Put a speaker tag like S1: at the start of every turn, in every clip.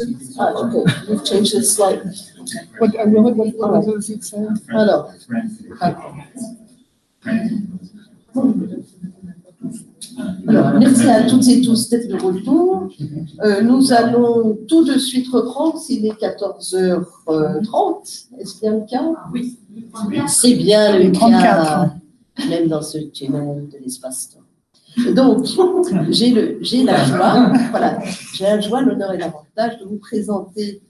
S1: Okay, we've changed it slightly.
S2: What does it say?
S1: Alors, alors, merci à toutes et tous d'être de retour. Nous allons tout de suite reprendre, s'il est 14h30. Est-ce bien le cas?
S3: Oui.
S1: C'est bien le
S2: 34.
S1: cas, même dans ce tunnel de l'espace-temps. Donc, j'ai la joie, voilà, j'ai la joie, l'honneur et l'avantage de vous présenter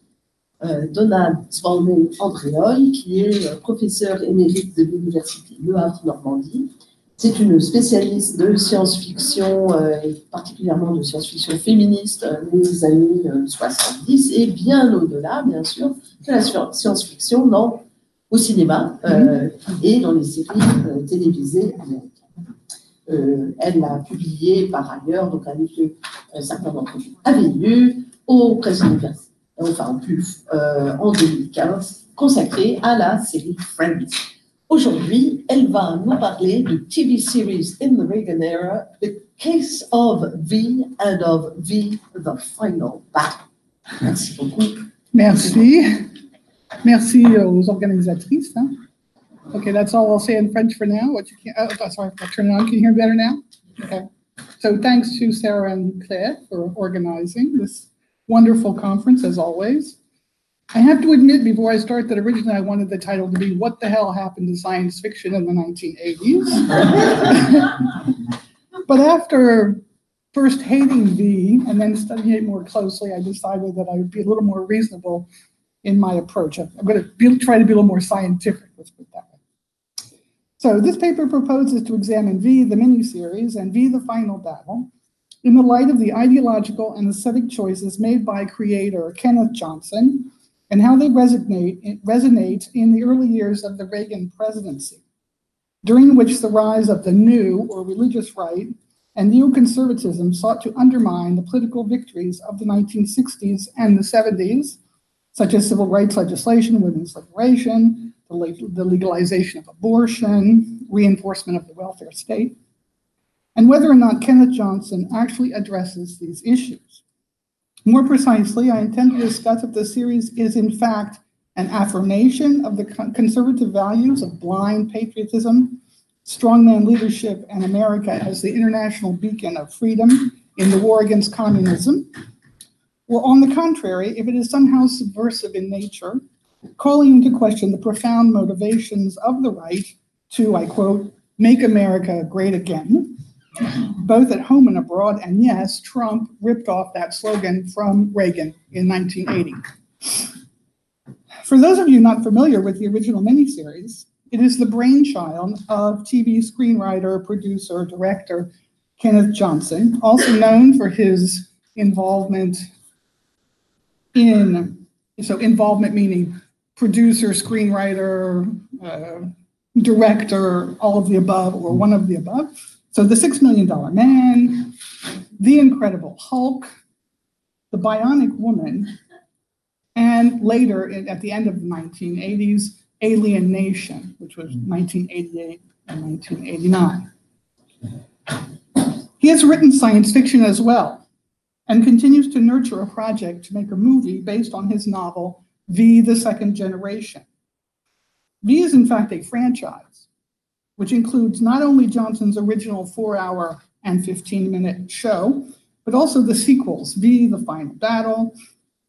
S1: Donna Spalding Andréolle, qui est professeure émérite de l'Université Le Havre Normandie. C'est une spécialiste de science-fiction, et particulièrement de science-fiction féministe des années 70 et bien au-delà, bien sûr, de la science-fiction au cinéma et dans les séries télévisées américaines. Elle a publié par ailleurs, donc avec certains d'entre vous avaient lu, aux presses universitaires, enfin en 2015, consacré à la série Friends. Aujourd'hui, elle va nous parler de TV series in the Reagan era, The Case of V and of V, The Final Battle. Merci beaucoup.
S2: Merci. Merci aux organisatrices. Hein. Okay, that's all I'll say in French for now. Sorry, I'll turn it on. Can you hear better now? Okay. So thanks to Sarah and Claire for organizing this wonderful conference, as always. I have to admit before I start that originally I wanted the title to be What the Hell Happened to Science Fiction in the 1980s? But after first hating V and then studying it more closely, I decided that I would be a little more reasonable in my approach. I'm going to try to be a little more scientific, let's put it that way. So this paper proposes to examine V, the miniseries, and V, the Final Battle, in the light of the ideological and aesthetic choices made by creator Kenneth Johnson, and how they resonate in the early years of the Reagan presidency, during which the rise of the new or religious right and neoconservatism sought to undermine the political victories of the 1960s and the 70s, such as civil rights legislation, women's liberation, the legalization of abortion, reinforcement of the welfare state, and whether or not Kenneth Johnson actually addresses these issues. More precisely, I intend to discuss if the series is in fact an affirmation of the conservative values of blind patriotism, strongman leadership, and America as the international beacon of freedom in the war against communism, or on the contrary, if it is somehow subversive in nature, calling into question the profound motivations of the right to, I quote, make America great again, both at home and abroad. And yes, Trump ripped off that slogan from Reagan in 1980. For those of you not familiar with the original miniseries, it is the brainchild of TV screenwriter, producer, director Kenneth Johnson, also known for his involvement involvement meaning producer, screenwriter, director, all of the above or one of the above. So The $6 Million Man, The Incredible Hulk, The Bionic Woman, and later, at the end of the 1980s, Alien Nation, which was 1988 and 1989. He has written science fiction as well, and continues to nurture a project to make a movie based on his novel, V, the Second Generation. V is in fact a franchise, which includes not only Johnson's original 4-hour and 15-minute show, but also the sequels, V, the Final Battle,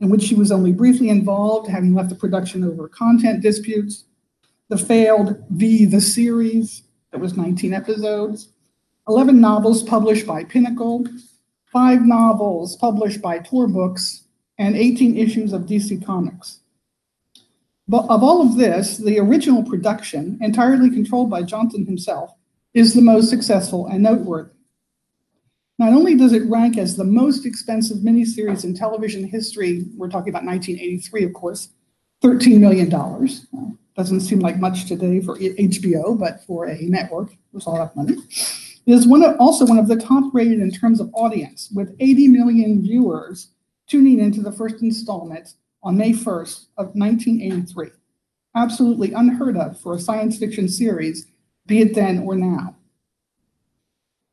S2: in which she was only briefly involved, having left the production over content disputes, the failed V, the series, that was 19 episodes, 11 novels published by Pinnacle, 5 novels published by Tor Books, and 18 issues of DC Comics. But of all of this, the original production, entirely controlled by Johnson himself, is the most successful and noteworthy. Not only does it rank as the most expensive miniseries in television history, we're talking about 1983, of course, $13 million. Doesn't seem like much today for HBO, but for a network, it was a lot of money. It is also one of the top rated in terms of audience, with 80 million viewers tuning into the first installment on May 1st of 1983. Absolutely unheard of for a science fiction series, be it then or now.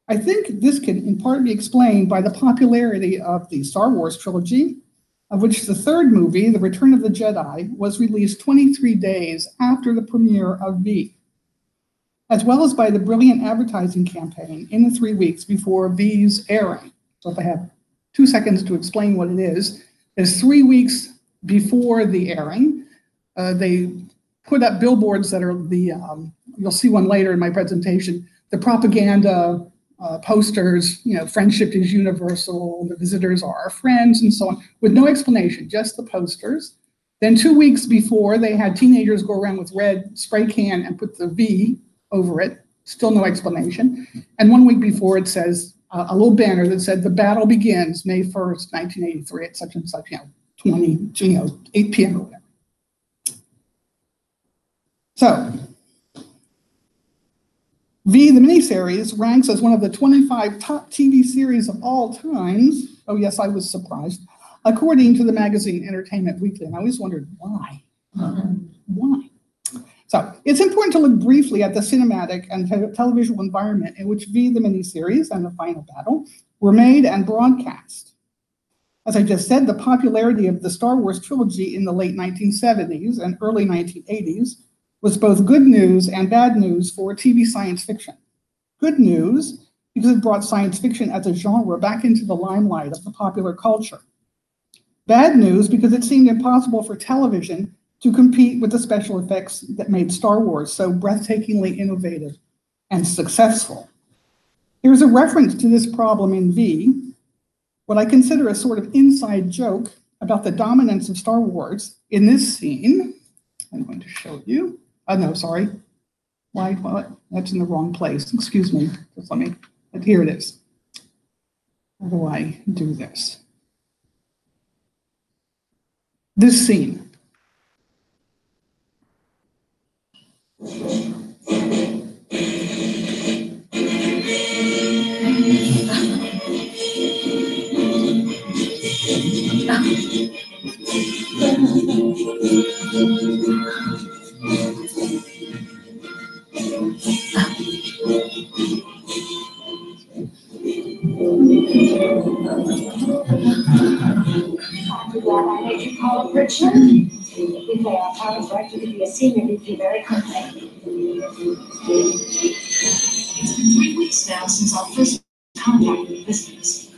S2: I think this can in part be explained by the popularity of the Star Wars trilogy, of which the third movie, The Return of the Jedi, was released 23 days after the premiere of V, as well as by the brilliant advertising campaign in the 3 weeks before V's airing. So if I have 2 seconds to explain what it is 3 weeks before the airing, they put up billboards that are the, you'll see one later in my presentation, the propaganda posters, friendship is universal, the visitors are our friends, and so on, with no explanation, just the posters. Then 2 weeks before, they had teenagers go around with red spray can and put the V over it, still no explanation. And 1 week before, it says a little banner that said, the battle begins May 1st, 1983 at such and such, 8 p.m. or whatever. So, V, the miniseries, ranks as one of the 25 top TV series of all times. Oh yes, I was surprised. According to the magazine Entertainment Weekly, and I always wondered why. Why? So it's important to look briefly at the cinematic and televisual environment in which V, the miniseries, and the final battle were made and broadcast. As I just said, the popularity of the Star Wars trilogy in the late 1970s and early 1980s was both good news and bad news for TV science fiction. Good news because it brought science fiction as a genre back into the limelight of the popular culture. Bad news because it seemed impossible for television to compete with the special effects that made Star Wars so breathtakingly innovative and successful. Here's a reference to this problem in V, what I consider a sort of inside joke about the dominance of Star Wars in this scene. I'm going to show you. No, sorry. Why? What? That's in the wrong place. Excuse me. Just let me. Here it is. How do I do this? This scene.
S3: I made you call a Richmond. We play our part right to be a senior VP very quickly. It's been 3 weeks now since our first contact with visitors.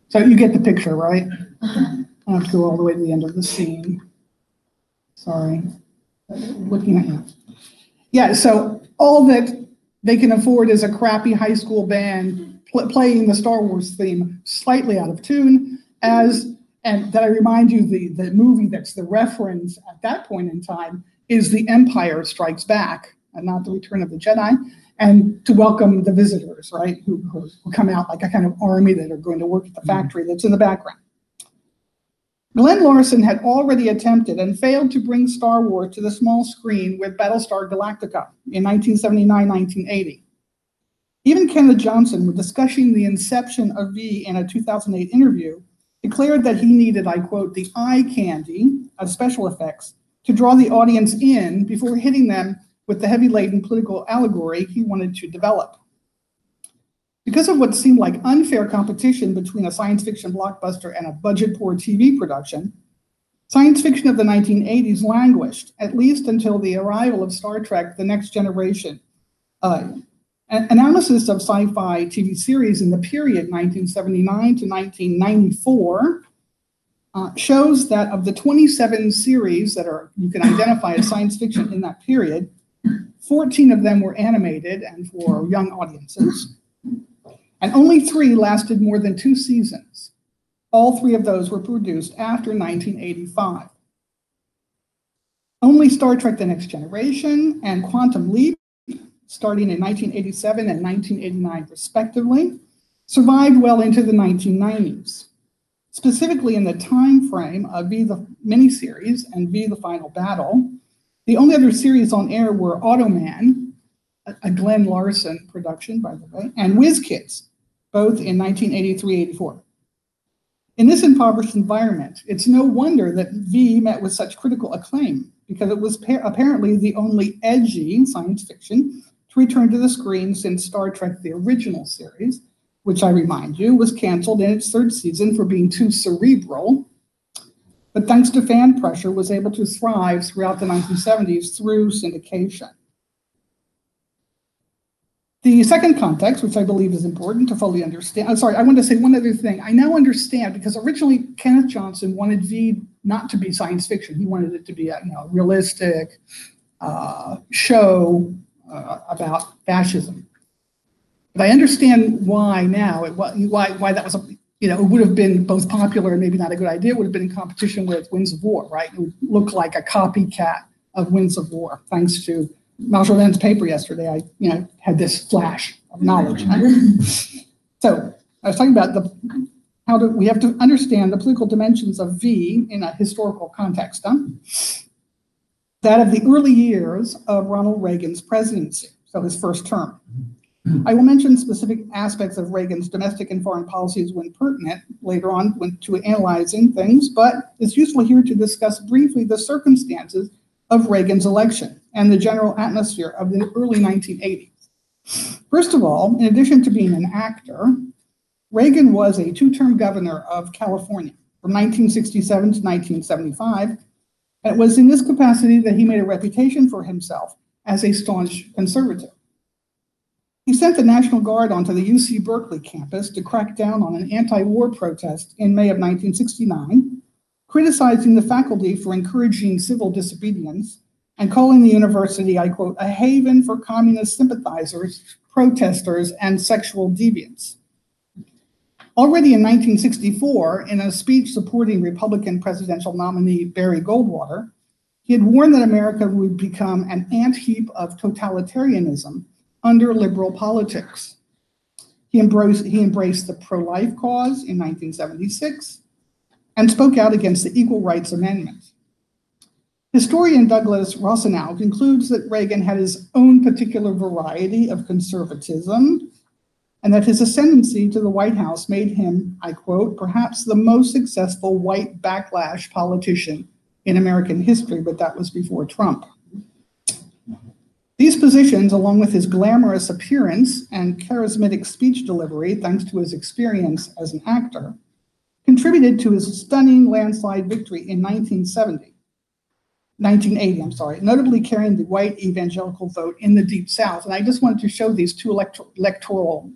S2: So you get the picture, right? I have to go all the way to the end of the scene. Sorry. Looking at you. Yeah, so all that they can afford is a crappy high school band playing the Star Wars theme slightly out of tune, and that I remind you, the movie that's the reference at that point in time is The Empire Strikes Back, and not The Return of the Jedi, and to welcome the visitors, right, who come out like a kind of army that are going to work at the factory that's in the background. Glenn Larson had already attempted and failed to bring Star Wars to the small screen with Battlestar Galactica in 1979-1980. Even Kenneth Johnson, when discussing the inception of V in a 2008 interview, declared that he needed, I quote, the eye candy of special effects to draw the audience in before hitting them with the heavy-laden political allegory he wanted to develop. Because of what seemed like unfair competition between a science fiction blockbuster and a budget-poor TV production, science fiction of the 1980s languished, at least until the arrival of Star Trek: The Next Generation. Analysis of sci-fi TV series in the period 1979 to 1994 shows that of the 27 series that you can identify as science fiction in that period, 14 of them were animated and for young audiences. And only 3 lasted more than 2 seasons. All 3 of those were produced after 1985. Only Star Trek: The Next Generation and Quantum Leap, starting in 1987 and 1989 respectively, survived well into the 1990s. Specifically in the time frame of V the miniseries and V the Final Battle, the only other series on air were Automan, a Glenn Larson production, by the way, and Whiz Kids, both in 1983-84. In this impoverished environment, it's no wonder that V met with such critical acclaim, because it was apparently the only edgy science fiction to return to the screen since Star Trek, the original series, which I remind you was canceled in its third season for being too cerebral, but thanks to fan pressure was able to thrive throughout the 1970s through syndication. The second context, which I believe is important to fully understand, I want to say one other thing. I now understand, because originally Kenneth Johnson wanted V not to be science fiction. He wanted it to be a realistic show about fascism. But I understand why now, why that was, it would have been both popular and maybe not a good idea. It would have been in competition with Winds of War, right? It would look like a copycat of Winds of War, thanks to Marjolaine's paper yesterday. I had this flash of knowledge. So I was talking about we have to understand the political dimensions of V in a historical context. That of the early years of Ronald Reagan's presidency, so his first term. I will mention specific aspects of Reagan's domestic and foreign policies when pertinent later on to analyzing things, but it's useful here to discuss briefly the circumstances of Reagan's election and the general atmosphere of the early 1980s. First of all, in addition to being an actor, Reagan was a two-term governor of California from 1967 to 1975, and it was in this capacity that he made a reputation for himself as a staunch conservative. He sent the National Guard onto the UC Berkeley campus to crack down on an anti-war protest in May of 1969, criticizing the faculty for encouraging civil disobedience and calling the university, I quote, a haven for communist sympathizers, protesters, and sexual deviants. Already in 1964, in a speech supporting Republican presidential nominee Barry Goldwater, he had warned that America would become an ant-heap of totalitarianism under liberal politics. He embraced the pro-life cause in 1976 and spoke out against the Equal Rights Amendment. Historian Douglas Rossenow concludes that Reagan had his own particular variety of conservatism and that his ascendancy to the White House made him, I quote, perhaps the most successful white backlash politician in American history, but that was before Trump. These positions, along with his glamorous appearance and charismatic speech delivery, thanks to his experience as an actor, contributed to his stunning landslide victory in 1980, notably carrying the white evangelical vote in the Deep South. And I just wanted to show these two electoral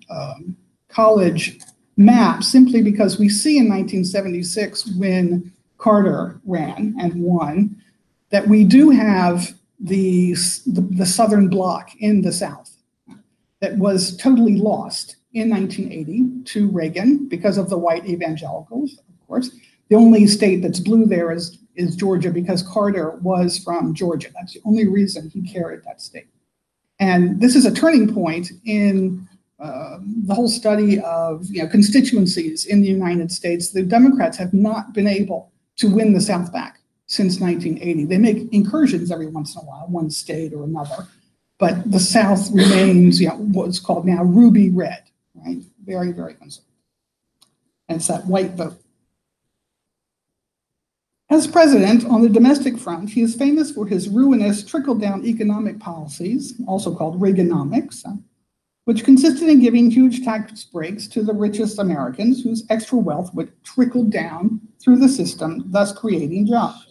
S2: college maps simply because we see in 1976 when Carter ran and won that we do have the Southern bloc in the South that was totally lost in 1980 to Reagan because of the white evangelicals, of course. The only state that's blue there is Georgia because Carter was from Georgia. That's the only reason he carried that state. And this is a turning point in the whole study of constituencies in the United States. The Democrats have not been able to win the South back since 1980. They make incursions every once in a while, one state or another, but the South remains, what's called now ruby red, right? Very, very conservative. And it's that white vote. As president, on the domestic front, he is famous for his ruinous trickle-down economic policies, also called Reaganomics, which consisted in giving huge tax breaks to the richest Americans whose extra wealth would trickle down through the system, thus creating jobs.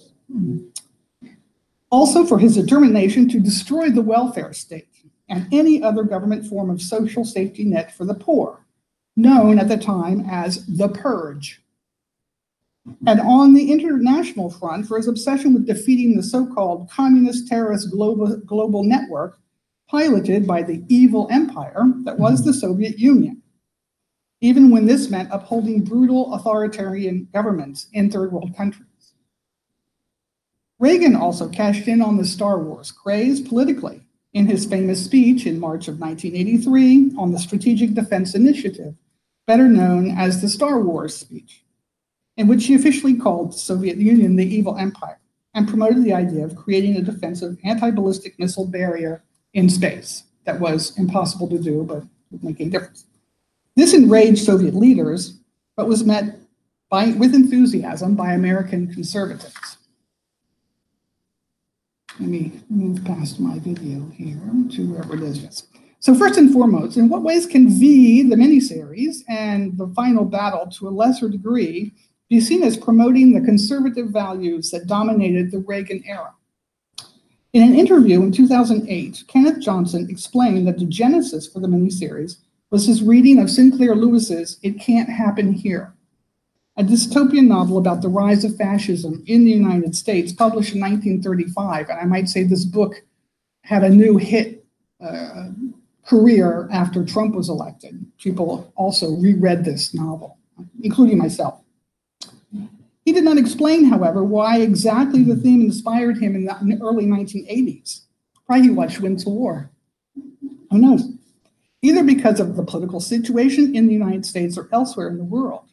S2: Also for his determination to destroy the welfare state and any other government form of social safety net for the poor, known at the time as the Purge. And on the international front, for his obsession with defeating the so-called communist terrorist global network piloted by the evil empire that was the Soviet Union, even when this meant upholding brutal authoritarian governments in third world countries. Reagan also cashed in on the Star Wars craze politically in his famous speech in March of 1983 on the Strategic Defense Initiative, better known as the Star Wars speech, in which he officially called the Soviet Union the evil empire and promoted the idea of creating a defensive anti-ballistic missile barrier in space that was impossible to do, but would make a difference. This enraged Soviet leaders, but was met with enthusiasm by American conservatives. Let me move past my video here to wherever it is. Yes. So first and foremost, in what ways can V, the miniseries, and the final battle to a lesser degree be seen as promoting the conservative values that dominated the Reagan era? In an interview in 2008, Kenneth Johnson explained that the genesis for the miniseries was his reading of Sinclair Lewis's It Can't Happen Here, a dystopian novel about the rise of fascism in the United States, published in 1935. And I might say this book had a new hit career after Trump was elected. People also reread this novel, including myself. He did not explain, however, why exactly the theme inspired him in the early 1980s. Probably he watched Winds of War. Who knows? Either because of the political situation in the United States or elsewhere in the world.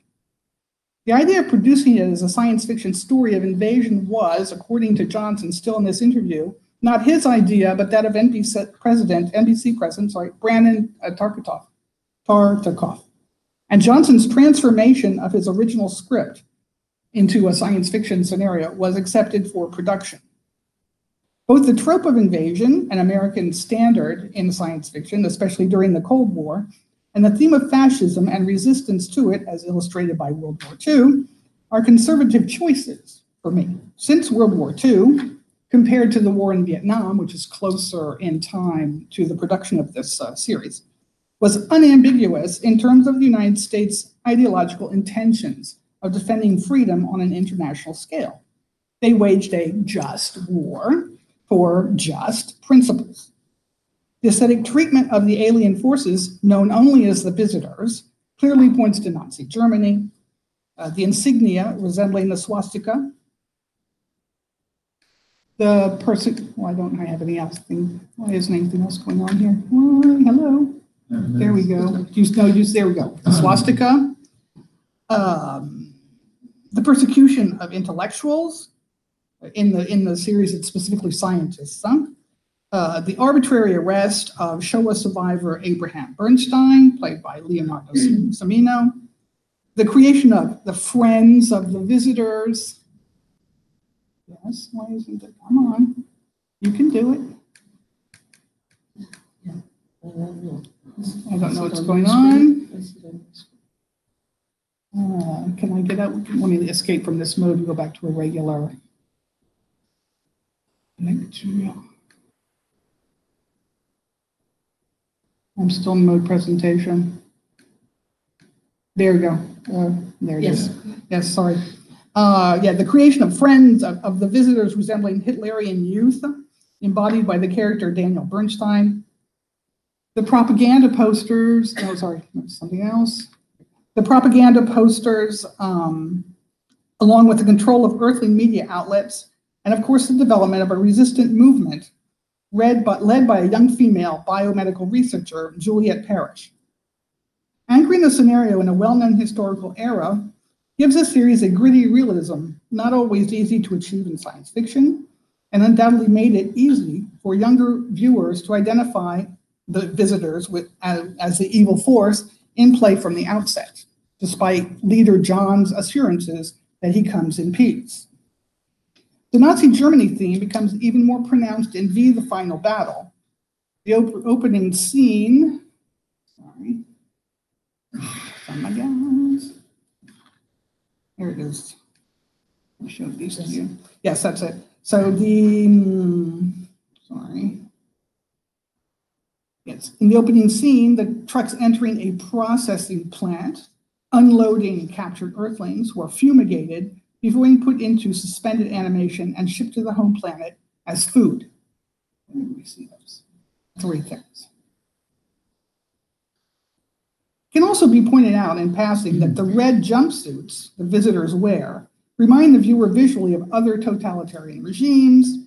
S2: The idea of producing it as a science fiction story of invasion was, according to Johnson, still in this interview, not his idea, but that of NBC President, Brandon Tartikoff. And Johnson's transformation of his original script into a science fiction scenario was accepted for production. Both the trope of invasion, an American standard in science fiction, especially during the Cold War, and the theme of fascism and resistance to it, as illustrated by World War II, are conservative choices for me. Since World War II, compared to the war in Vietnam, which is closer in time to the production of this series, was unambiguous in terms of the United States' ideological intentions of defending freedom on an international scale. They waged a just war for just principles. The aesthetic treatment of the alien forces, known only as the visitors, clearly points to Nazi Germany. The insignia resembling the swastika. Well, I don't have any else. Why isn't anything else going on here? Why, hello. There we go. There we go. The swastika. The persecution of intellectuals. In the series, it's specifically scientists. The arbitrary arrest of Shoah survivor Abraham Bernstein, played by Leonardo Samino. The creation of the friends of the visitors. Yes, why isn't it? Come on, you can do it. I don't know what's going on. Can I get out? Let me escape from this mode and go back to a regular. I'm still in mode presentation. There we go. There it is. Yes, sorry. The creation of friends of the visitors resembling Hitlerian youth, embodied by the character Daniel Bernstein. The propaganda posters, something else. The propaganda posters, along with the control of earthly media outlets, and of course the development of a resistant movement led by a young female biomedical researcher, Juliet Parrish. Anchoring the scenario in a well-known historical era gives the series a gritty realism, not always easy to achieve in science fiction, and undoubtedly made it easy for younger viewers to identify the visitors as the evil force in play from the outset, despite leader John's assurances that he comes in peace. The Nazi Germany theme becomes even more pronounced in V, the Final Battle. The opening scene, sorry, oh my gosh. There it is. I'll show these to you. Yes, that's it. So yes, in the opening scene, the truck's entering a processing plant, unloading captured Earthlings who are fumigated before being put into suspended animation and shipped to the home planet as food. Let me see those. 3 things. It can also be pointed out in passing that the red jumpsuits the visitors wear remind the viewer visually of other totalitarian regimes,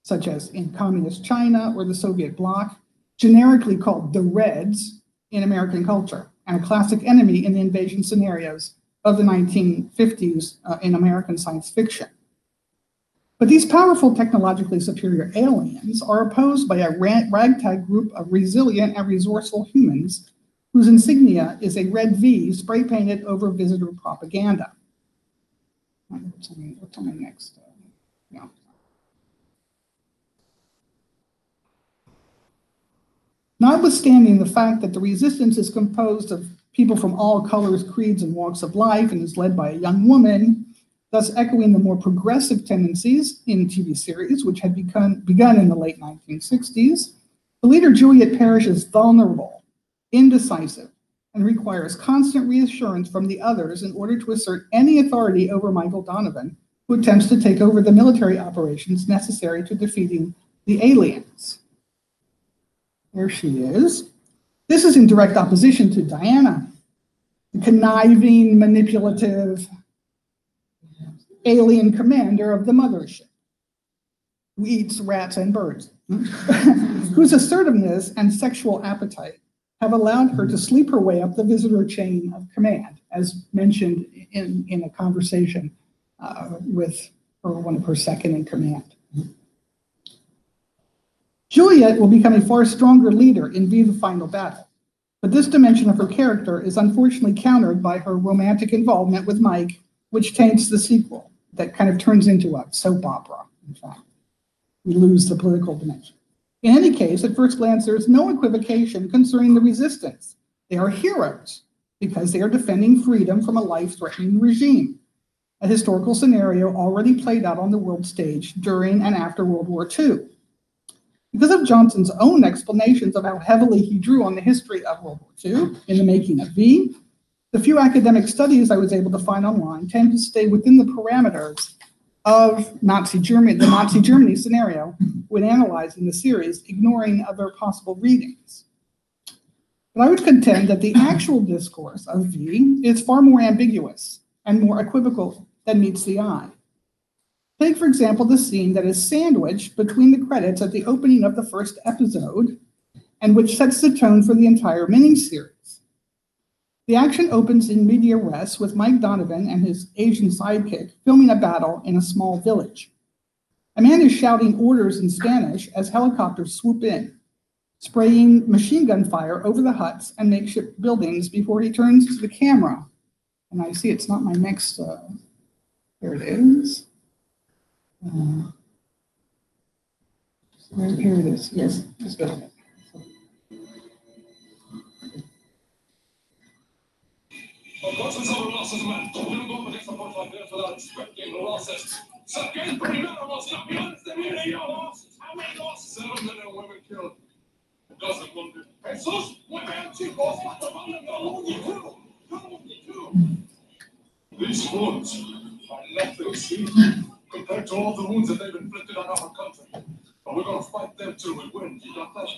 S2: such as in communist China or the Soviet bloc, generically called the Reds in American culture, and a classic enemy in the invasion scenarios of the 1950s in American science fiction. But these powerful technologically superior aliens are opposed by a ragtag group of resilient and resourceful humans whose insignia is a red V spray painted over visitor propaganda. What's on my next? No. Notwithstanding the fact that the resistance is composed of people from all colors, creeds, and walks of life and is led by a young woman, thus echoing the more progressive tendencies in TV series, which had begun in the late 1960s, the leader Juliet Parrish is vulnerable, indecisive, and requires constant reassurance from the others in order to assert any authority over Michael Donovan, who attempts to take over the military operations necessary to defeating the aliens. There she is. This is in direct opposition to Diana, the conniving, manipulative alien commander of the mothership, who eats rats and birds, whose assertiveness and sexual appetite have allowed her to sleep her way up the visitor chain of command, as mentioned in a conversation with one of her second in command. Juliet will become a far stronger leader in V: The Final Battle, but this dimension of her character is unfortunately countered by her romantic involvement with Mike, which taints the sequel, that kind of turns into a soap opera, in fact. We lose the political dimension. In any case, at first glance, there is no equivocation concerning the resistance. They are heroes because they are defending freedom from a life-threatening regime, a historical scenario already played out on the world stage during and after World War II. Because of Johnson's own explanations of how heavily he drew on the history of World War II in the making of V, the few academic studies I was able to find online tend to stay within the parameters of Nazi Germany, the Nazi Germany scenario when analyzing the series, ignoring other possible readings. But I would contend that the actual discourse of V is far more ambiguous and more equivocal than meets the eye. Take, for example, the scene that is sandwiched between the credits at the opening of the first episode and which sets the tone for the entire miniseries. The action opens in media res with Mike Donovan and his Asian sidekick filming a battle in a small village. A man is shouting orders in Spanish as helicopters swoop in, spraying machine gun fire over the huts and makeshift buildings before he turns to the camera. And I see it's not my next, there it is. Here it is. Yes, let's go ahead.
S4: These wounds are nothing, see, compared to all the wounds that they've inflicted on our country. But we're going to fight them till we win. You got that?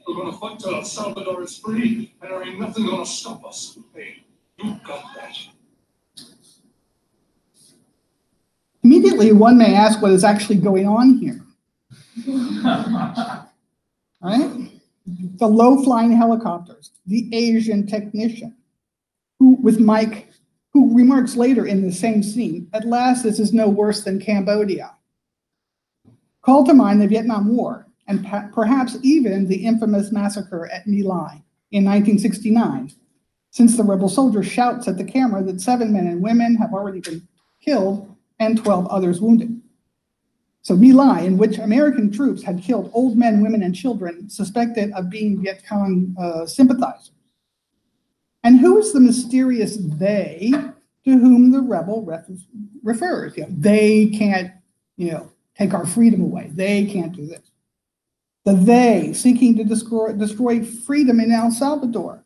S4: We're going to fight till El Salvador is free, and there ain't nothing going to stop us. Hey, you got that?
S2: Immediately, one may ask what is actually going on here. Right? The low-flying helicopters, the Asian technician, who, with Mike, who remarks later in the same scene, "At last, this is no worse than Cambodia." Call to mind the Vietnam War, and perhaps even the infamous massacre at My Lai in 1969, since the rebel soldier shouts at the camera that 7 men and women have already been killed and 12 others wounded. So My Lai, in which American troops had killed old men, women, and children suspected of being Viet Cong sympathizers. And who is the mysterious they to whom the rebel refers? They can't, take our freedom away. They can't do this. The they seeking to destroy freedom in El Salvador.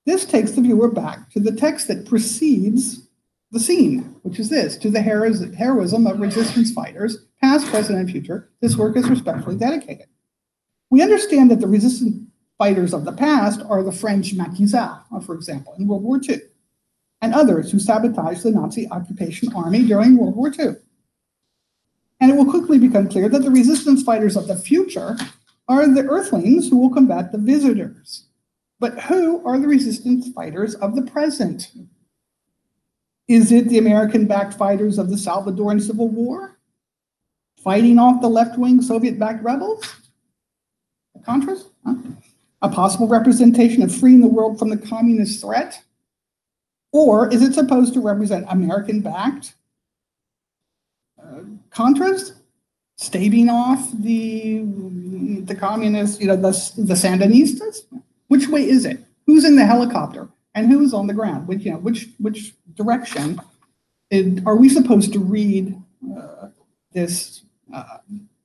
S2: This takes the viewer back to the text that precedes the scene, which is this: to the heroism of resistance fighters, past, present, and future, this work is respectfully dedicated. We understand that the resistance fighters of the past are the French maquisards, for example, in World War II, and others who sabotaged the Nazi occupation army during World War II. And it will quickly become clear that the resistance fighters of the future are the Earthlings who will combat the visitors. But who are the resistance fighters of the present? Is it the American-backed fighters of the Salvadoran Civil War, fighting off the left-wing Soviet-backed rebels? The Contras? Huh? A possible representation of freeing the world from the communist threat? Or is it supposed to represent American-backed Contras staving off the communists, the Sandinistas? Which way is it? Who's in the helicopter and who's on the ground? Which direction are we supposed to read this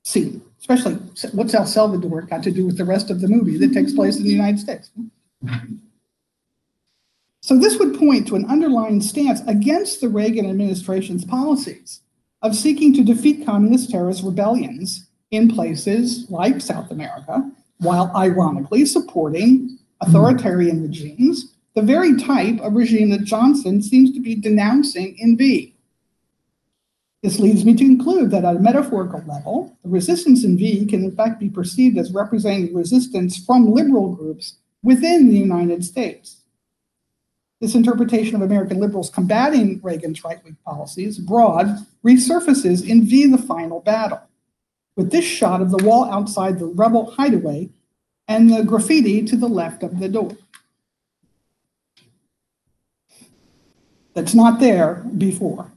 S2: scene? Especially, what's El Salvador got to do with the rest of the movie that takes place in the United States? So this would point to an underlying stance against the Reagan administration's policies of seeking to defeat communist terrorist rebellions in places like South America, while ironically supporting authoritarian regimes, the very type of regime that Johnson seems to be denouncing in V. This leads me to conclude that at a metaphorical level, the resistance in V can in fact be perceived as representing resistance from liberal groups within the United States. This interpretation of American liberals combating Reagan's right-wing policies abroad resurfaces in V, the Final Battle, with this shot of the wall outside the rebel hideaway and the graffiti to the left of the door. That's not there before.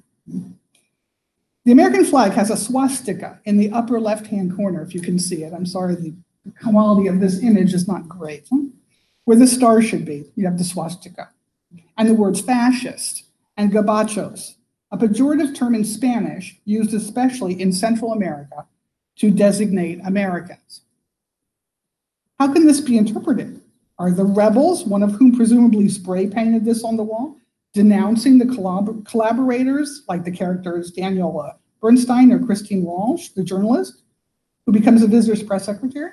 S2: The American flag has a swastika in the upper left-hand corner, if you can see it. I'm sorry, the quality of this image is not great. Where the star should be, you have the swastika. And the words fascist and gabachos, a pejorative term in Spanish used especially in Central America to designate Americans. How can this be interpreted? Are the rebels, one of whom presumably spray painted this on the wall, denouncing the collaborators like the characters Daniel Bernstein or Christine Walsh, the journalist, who becomes a visitor's press secretary?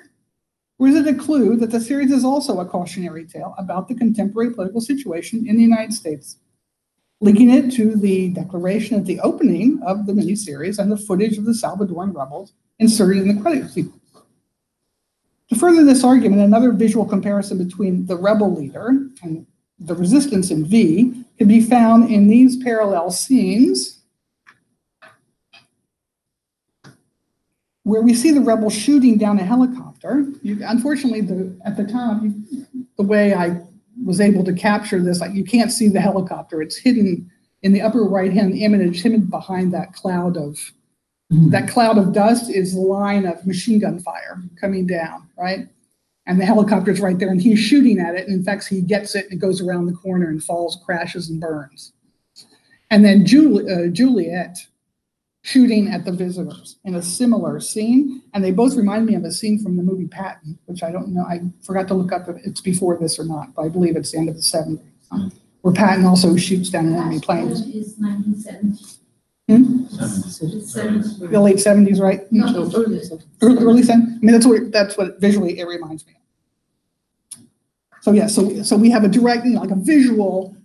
S2: Or is it a clue that the series is also a cautionary tale about the contemporary political situation in the United States, linking it to the declaration at the opening of the miniseries and the footage of the Salvadoran rebels inserted in the credit sequence? To further this argument, another visual comparison between the rebel leader and the resistance in V can be found in these parallel scenes where we see the rebels shooting down a helicopter. Unfortunately, at the time, the way I was able to capture this, you can't see the helicopter. It's hidden in the upper right-hand image, hidden behind that cloud of dust is the line of machine gun fire coming down, right? And the helicopter's right there, and he's shooting at it. And in fact, he gets it, and it goes around the corner and falls, crashes, and burns. And then Juliet shooting at the visitors in a similar scene. And they both remind me of a scene from the movie Patton, which I don't know. I forgot to look up if it's before this or not, but I believe it's the end of the 70s, where Patton also shoots down an enemy plane.
S5: Is 1970s.
S2: The late 70s, right?
S5: No, early 70s.
S2: Early 70s. I mean, that's what visually it reminds me of. So yeah, so we have a direct, like a visual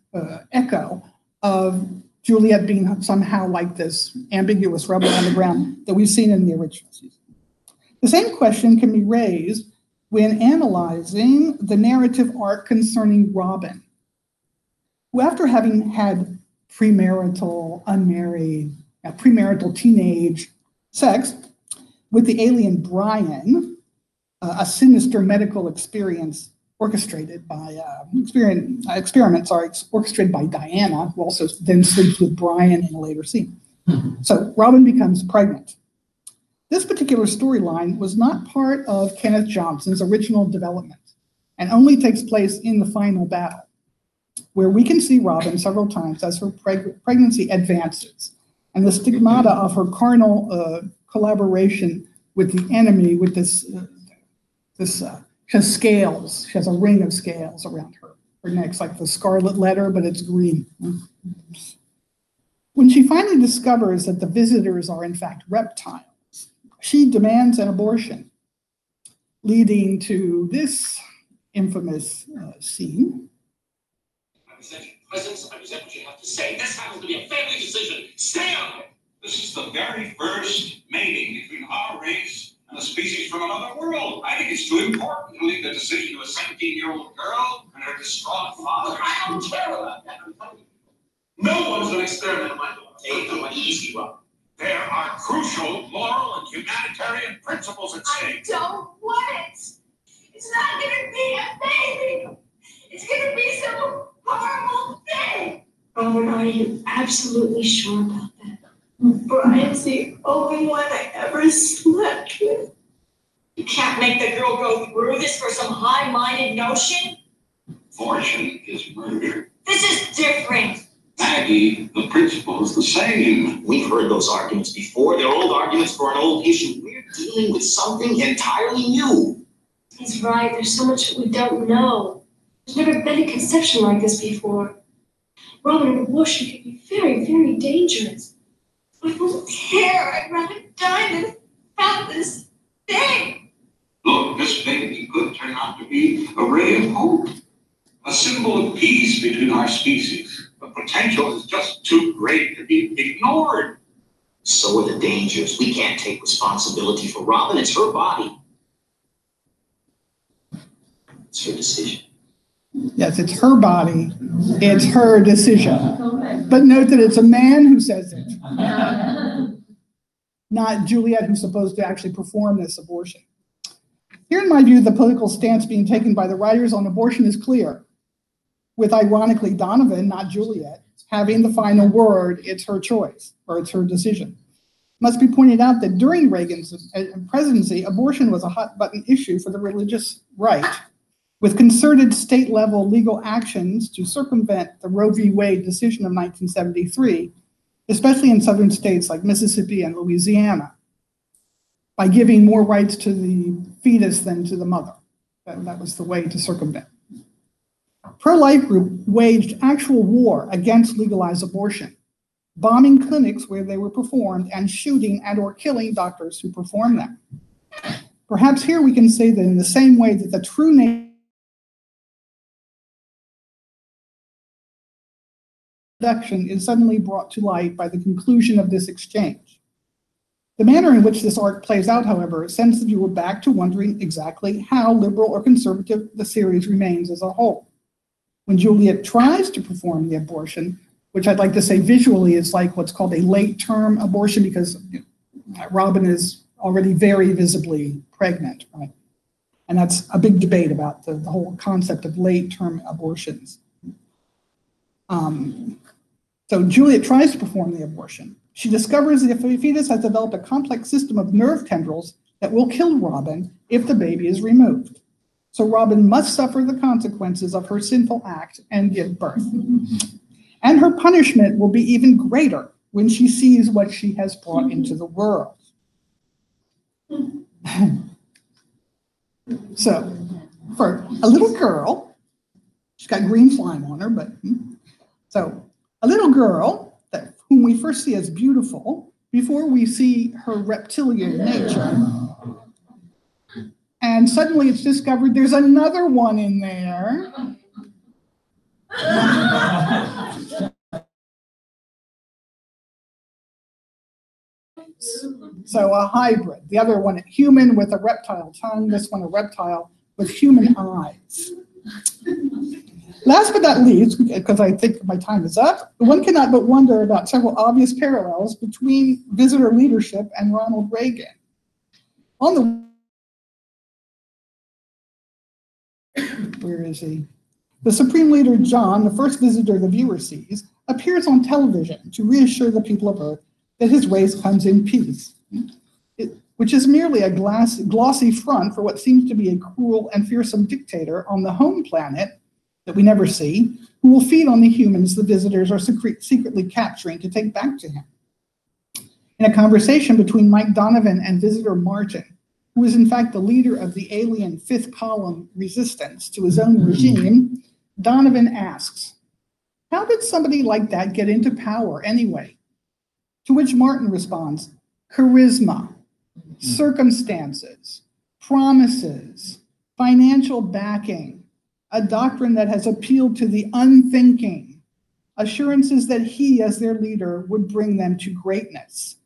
S2: echo of Juliet being somehow like this ambiguous rebel on the ground that we've seen in the original season. The same question can be raised when analyzing the narrative arc concerning Robin, who after having had premarital, unmarried, premarital teenage sex with the alien Brian, a sinister medical experiment orchestrated by orchestrated by Diana, who also then sleeps with Brian in a later scene. So Robin becomes pregnant. This particular storyline was not part of Kenneth Johnson's original development and only takes place in the final battle, where we can see Robin several times as her pregnancy advances and the stigmata of her carnal collaboration with the enemy, with she has scales. She has a ring of scales around her neck. It's like the scarlet letter, but it's green. When she finally discovers that the visitors are in fact reptiles, she demands an abortion, leading to this infamous scene.
S6: I resent your presence. I resent what you have to say. This happens to be a family decision. Stay out of it. This is the very first mating between our race and a species from another world. I think it's too important to leave the decision to a 17-year-old girl and her distraught father. I don't care about that. I'm telling you. No one's going to experiment on my daughter. Take the easy one. There are crucial moral and humanitarian principles at stake.
S3: I don't want it. It's not going to be a baby. It's going to be some horrible thing. Robert, are you absolutely sure about that? Brian's the only one I ever slept with.
S7: You can't make the girl go through this for some high-minded notion.
S6: Abortion is murder.
S7: This is different.
S6: Maggie, the principle is the same.
S8: We've heard those arguments before. They're old arguments for an old issue. We're dealing with something entirely new.
S3: He's right. There's so much we don't know. There's never been a conception like this before. Robin, an abortion can be very, very dangerous. I don't care. I'd rather die than have this thing.
S6: Look, this baby could turn out to be a ray of hope. A symbol of peace between our species. The potential is just too great to be ignored.
S8: So are the dangers. We can't take responsibility for Robin. It's her body. It's her decision.
S2: Yes, it's her body. It's her decision. But note that it's a man who says it, not Juliet, who's supposed to actually perform this abortion. Here, in my view, the political stance being taken by the writers on abortion is clear, with ironically Donovan, not Juliet, having the final word. It's her choice, or it's her decision. It must be pointed out that during Reagan's presidency, abortion was a hot-button issue for the religious right, with concerted state-level legal actions to circumvent the Roe v. Wade decision of 1973, especially in southern states like Mississippi and Louisiana, by giving more rights to the fetus than to the mother. That was the way to circumvent. Pro-life group waged actual war against legalized abortion, bombing clinics where they were performed and shooting and or killing doctors who performed them. Perhaps here we can say that in the same way that the true name is suddenly brought to light by the conclusion of this exchange. The manner in which this arc plays out, however, sends the viewer back to wondering exactly how liberal or conservative the series remains as a whole. When Juliet tries to perform the abortion, which I'd like to say visually is like what's called a late-term abortion, because Robin is already very visibly pregnant, right? And that's a big debate about the whole concept of late-term abortions. So Juliet tries to perform the abortion. She discovers that the fetus has developed a complex system of nerve tendrils that will kill Robin if the baby is removed. So Robin must suffer the consequences of her sinful act and give birth. And her punishment will be even greater when she sees what she has brought into the world. So, for a little girl, she's got green slime on her, but so a little girl whom we first see as beautiful before we see her reptilian nature. And suddenly it's discovered there's another one in there. So a hybrid. The other one, a human with a reptile tongue. This one, a reptile with human eyes. Last but not least, because I think my time is up, one cannot but wonder about several obvious parallels between visitor leadership and Ronald Reagan. On the where is he? The Supreme Leader John, the first visitor the viewer sees, appears on television to reassure the people of Earth that his race comes in peace, which is merely a glossy front for what seems to be a cruel and fearsome dictator on the home planet that we never see, who will feed on the humans the visitors are secretly capturing to take back to him. In a conversation between Mike Donovan and visitor Martin, who is in fact the leader of the alien fifth column resistance to his own regime, Donovan asks, "How did somebody like that get into power anyway?" To which Martin responds, "Charisma, circumstances, promises, financial backing, a doctrine that has appealed to the unthinking, assurances that he, as their leader, would bring them to greatness.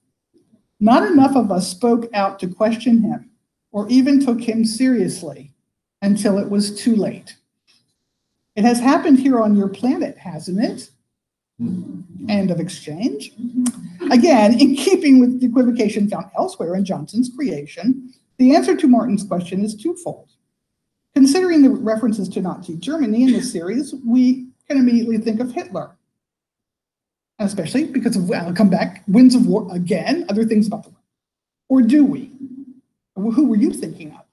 S2: Not enough of us spoke out to question him or even took him seriously until it was too late. It has happened here on your planet, hasn't it?" End of exchange. Again, in keeping with the equivocation found elsewhere in Johnson's creation, the answer to Martin's question is twofold. Considering the references to Nazi Germany in this series, we can immediately think of Hitler. especially because of, I'll come back, winds of war again, other things about the war. Or do we? Who were you thinking of?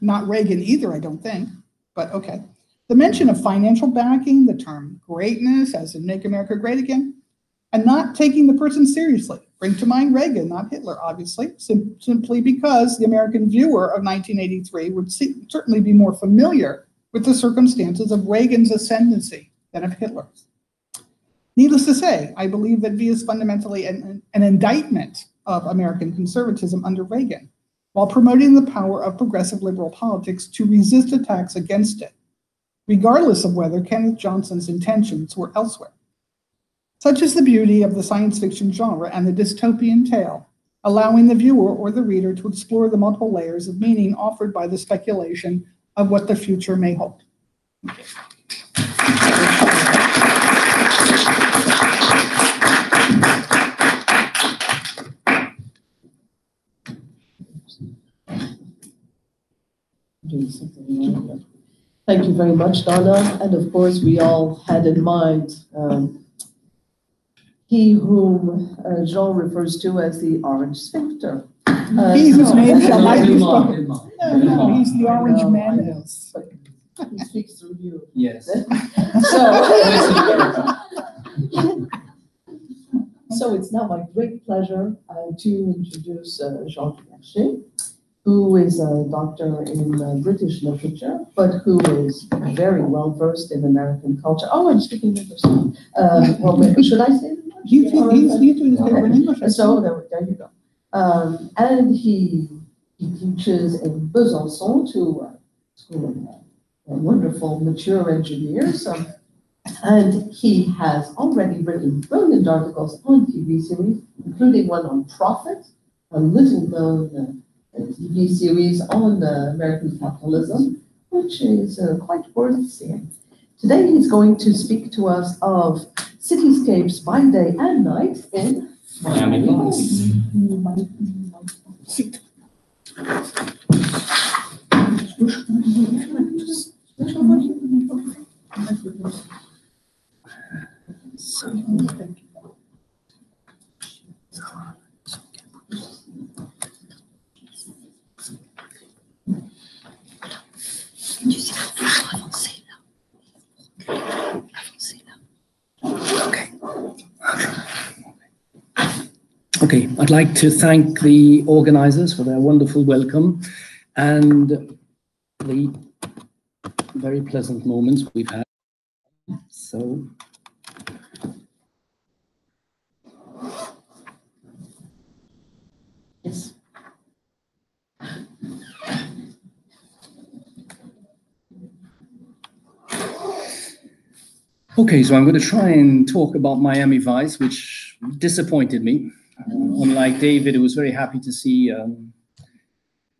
S2: Not Reagan either, I don't think, but okay. The mention of financial backing, the term greatness, as in Make America Great Again, and not taking the person seriously. Bring to mind Reagan, not Hitler, obviously, simply because the American viewer of 1983 would certainly be more familiar with the circumstances of Reagan's ascendancy than of Hitler's. Needless to say, I believe that V is fundamentally an indictment of American conservatism under Reagan, while promoting the power of progressive liberal politics to resist attacks against it, regardless of whether Kenneth Johnson's intentions were elsewhere. Such is the beauty of the science fiction genre and the dystopian tale, allowing the viewer or the reader to explore the multiple layers of meaning offered by the speculation of what the future may hold.
S1: Thank you very much, Donna. And of course, we all had in mind he whom Jean refers to as the Orange Sphincter.
S2: He whose name shall not be spoken. No, he's the Orange Menace.
S1: He speaks through you.
S9: Yes.
S1: So it's now my great pleasure to introduce Jean Du Verger, who is a doctor in British literature, but who is very well versed in American culture. Oh, I'm speaking English. Well, should I say English?
S2: He's doing English.
S1: So there you go. And he teaches in Besançon to wonderful, mature engineers. And he has already written brilliant articles on TV series, including one on Profit, a little-known TV series on American capitalism, which is quite worth seeing. Today he's going to speak to us of cityscapes by day and night in
S9: Miami Vice. Okay, I'd like to thank the organizers for their wonderful welcome and the very pleasant moments we've had. So,
S1: yes.
S9: Okay, so I'm going to try and talk about Miami Vice, which disappointed me. Unlike David, who was very happy to see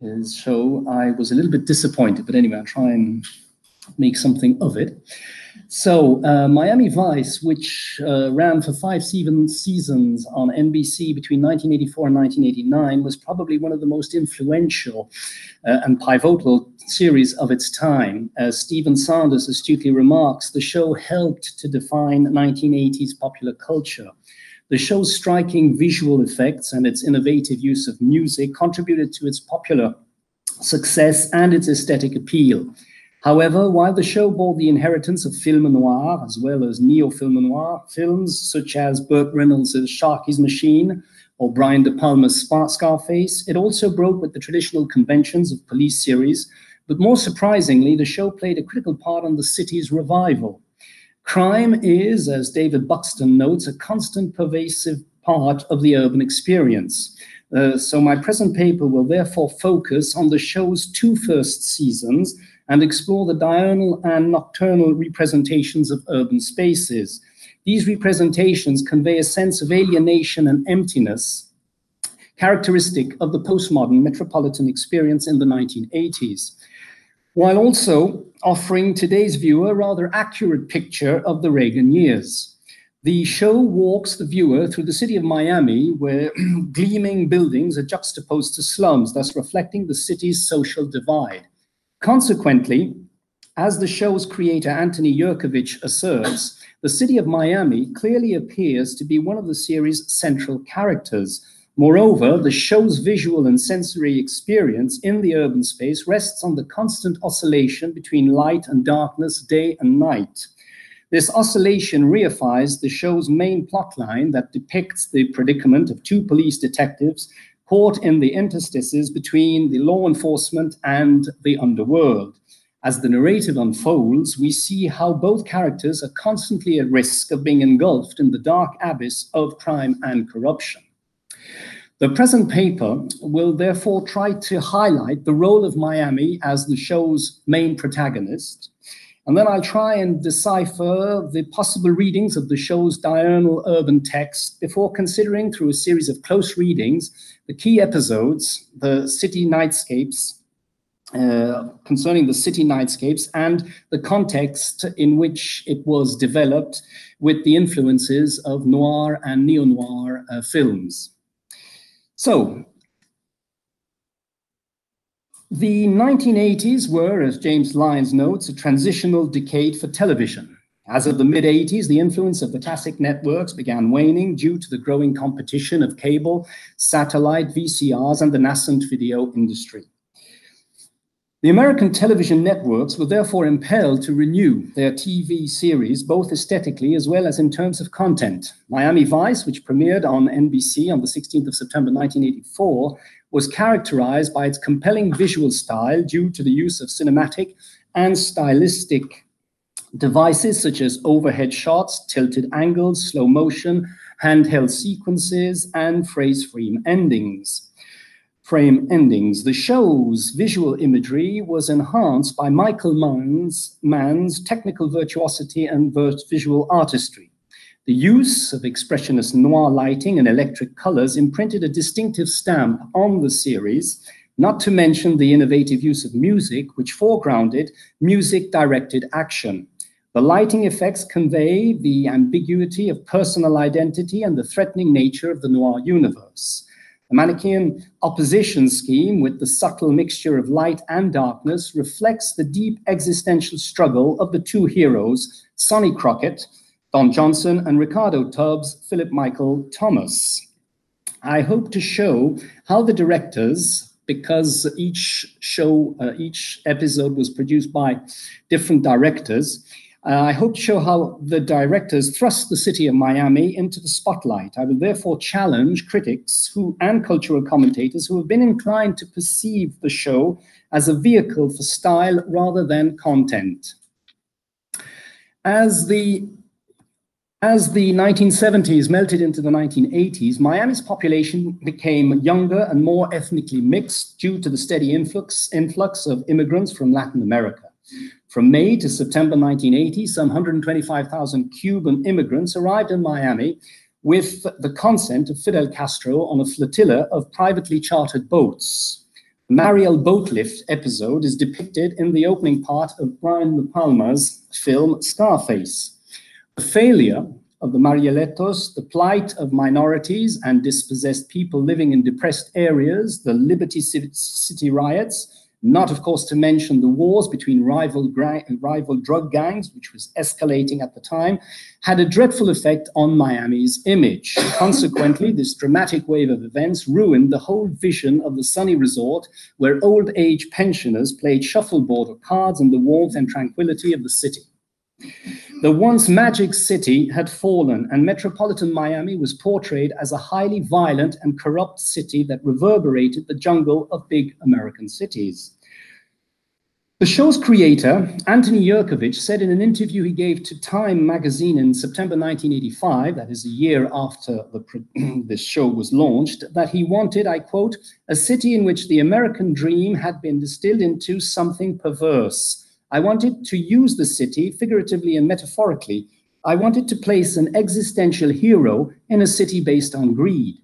S9: his show, I was a little bit disappointed. But anyway, I'll try and make something of it. So Miami Vice, which ran for 5 seasons on NBC between 1984 and 1989, was probably one of the most influential and pivotal series of its time. As Stephen Sanders astutely remarks, the show helped to define 1980s popular culture. The show's striking visual effects and its innovative use of music contributed to its popular success and its aesthetic appeal. However, while the show bore the inheritance of film noir as well as neo-film noir films such as Burt Reynolds' Sharky's Machine or Brian De Palma's Scarface, it also broke with the traditional conventions of police series, but more surprisingly, the show played a critical part in the city's revival. Crime is, as David Buxton notes, a constant pervasive part of the urban experience. So my present paper will therefore focus on the show's 2 first seasons and explore the diurnal and nocturnal representations of urban spaces. These representations convey a sense of alienation and emptiness, characteristic of the postmodern metropolitan experience in the 1980s, while also offering today's viewer a rather accurate picture of the Reagan years. The show walks the viewer through the city of Miami, where gleaming buildings are juxtaposed to slums, thus reflecting the city's social divide. Consequently, As the show's creator, Anthony Yerkovich, asserts, the city of Miami clearly appears to be one of the series' central characters. Moreover, the show's visual and sensory experience in the urban space rests on the constant oscillation between light and darkness, day and night. This oscillation reifies the show's main plotline that depicts the predicament of two police detectives caught in the interstices between the law enforcement and the underworld. As the narrative unfolds, we see how both characters are constantly at risk of being engulfed in the dark abyss of crime and corruption. The present paper will therefore try to highlight the role of Miami as the show's main protagonist, and then I'll try and decipher the possible readings of the show's diurnal urban text before considering, through a series of close readings, the key episodes, the city nightscapes, concerning the city nightscapes and the context in which it was developed with the influences of noir and neo-noir films. So, the 1980s were, as James Lyons notes, a transitional decade for television. As of the mid-80s, the influence of the classic networks began waning due to the growing competition of cable, satellite, VCRs, and the nascent video industry. The American television networks were therefore impelled to renew their TV series, both aesthetically as well as in terms of content. Miami Vice, which premiered on NBC on the 16th of September 1984, was characterized by its compelling visual style due to the use of cinematic and stylistic devices such as overhead shots, tilted angles, slow motion, handheld sequences, and frame endings. The show's visual imagery was enhanced by Michael Mann's technical virtuosity and visual artistry. The use of expressionist noir lighting and electric colors imprinted a distinctive stamp on the series, not to mention the innovative use of music, which foregrounded music-directed action. The lighting effects convey the ambiguity of personal identity and the threatening nature of the noir universe. The Manichaean opposition scheme, with the subtle mixture of light and darkness, reflects the deep existential struggle of the two heroes, Sonny Crockett, Don Johnson, and Ricardo Tubbs, Philip Michael Thomas. I hope to show how the directors, because each episode was produced by different directors, I hope to show how the directors thrust the city of Miami into the spotlight. I will therefore challenge critics and cultural commentators who have been inclined to perceive the show as a vehicle for style rather than content. As the 1970s melted into the 1980s, Miami's population became younger and more ethnically mixed due to the steady influx of immigrants from Latin America. From May to September 1980, some 125,000 Cuban immigrants arrived in Miami with the consent of Fidel Castro on a flotilla of privately chartered boats. The Mariel boat lift episode is depicted in the opening part of Brian De Palma's film Scarface. The failure of the Marielettos, the plight of minorities and dispossessed people living in depressed areas, the Liberty City riots, not, of course, to mention the wars between rival drug gangs, which was escalating at the time, had a dreadful effect on Miami's image. Consequently, this dramatic wave of events ruined the whole vision of the sunny resort, where old-age pensioners played shuffleboard or cards in the warmth and tranquility of the city. The once magic city had fallen, and metropolitan Miami was portrayed as a highly violent and corrupt city that reverberated the jungle of big American cities. The show's creator, Anthony Yerkovich, said in an interview he gave to Time magazine in September 1985, that is a year after this show was launched, that he wanted, I quote, a city in which the American dream had been distilled into something perverse. I wanted to use the city figuratively and metaphorically. I wanted to place an existential hero in a city based on greed.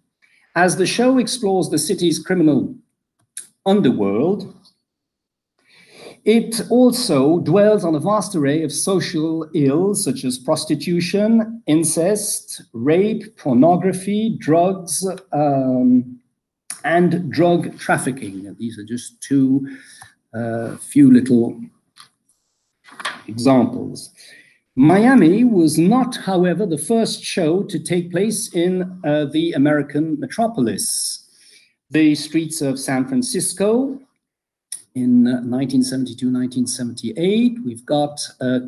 S9: As the show explores the city's criminal underworld, it also dwells on a vast array of social ills such as prostitution, incest, rape, pornography, drugs, and drug trafficking. These are just few little examples. Miami was not, however, the first show to take place in the American metropolis. The streets of San Francisco in 1972-1978. We've got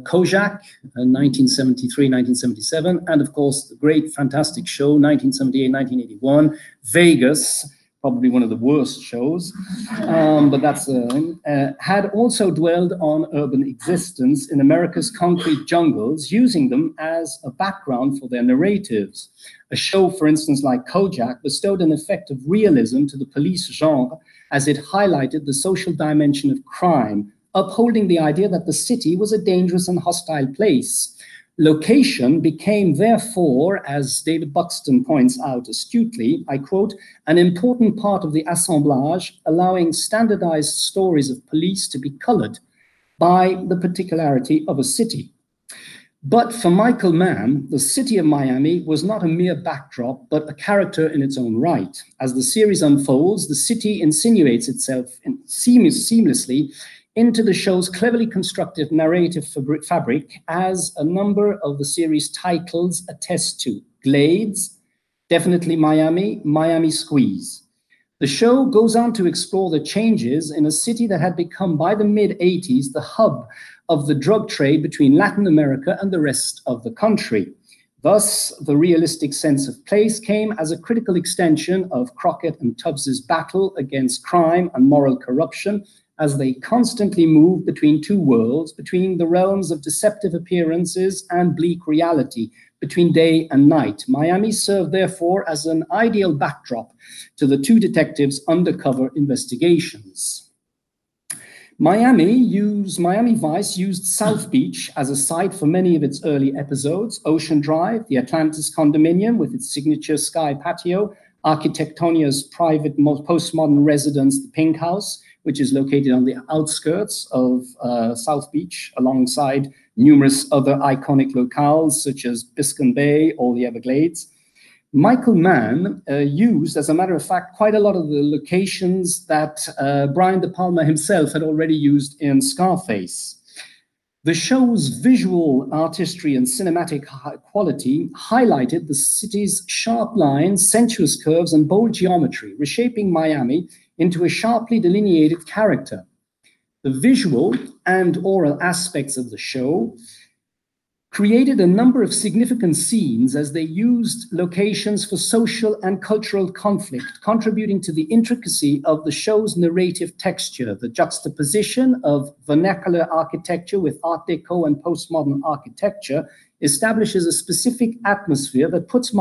S9: Kojak, 1973-1977, and of course the great fantastic show 1978-1981, Vegas, probably one of the worst shows, but that's had also dwelled on urban existence in America's concrete jungles, using them as a background for their narratives. A show, for instance, like Kojak, bestowed an effect of realism to the police genre as it highlighted the social dimension of crime, upholding the idea that the city was a dangerous and hostile place. Location became, therefore, as David Buxton points out astutely, I quote, an important part of the assemblage, allowing standardized stories of police to be colored by the particularity of a city. But for Michael Mann, the city of Miami was not a mere backdrop, but a character in its own right. As the series unfolds, the city insinuates itself seamlessly into the show's cleverly constructed narrative fabric, as a number of the series' titles attest to. Glades, definitely Miami, Miami Squeeze. The show goes on to explore the changes in a city that had become, by the mid-80s, the hub of the drug trade between Latin America and the rest of the country. Thus, the realistic sense of place came as a critical extension of Crockett and Tubbs's battle against crime and moral corruption, as they constantly move between two worlds, between the realms of deceptive appearances and bleak reality, between day and night. Miami served, therefore, as an ideal backdrop to the two detectives' undercover investigations. Miami Vice used South Beach as a site for many of its early episodes. Ocean Drive, the Atlantis condominium with its signature sky patio, Architectonia's private postmodern residence, the Pink House, which is located on the outskirts of South Beach, alongside numerous other iconic locales such as Biscayne Bay or the Everglades. Michael Mann used, as a matter of fact, quite a lot of the locations that Brian De Palma himself had already used in Scarface. The show's visual artistry and cinematic quality highlighted the city's sharp lines, sensuous curves, and bold geometry, reshaping Miami into a sharply delineated character. The visual and oral aspects of the show created a number of significant scenes as they used locations for social and cultural conflict, contributing to the intricacy of the show's narrative texture. The juxtaposition of vernacular architecture with Art Deco and postmodern architecture establishes a specific atmosphere that puts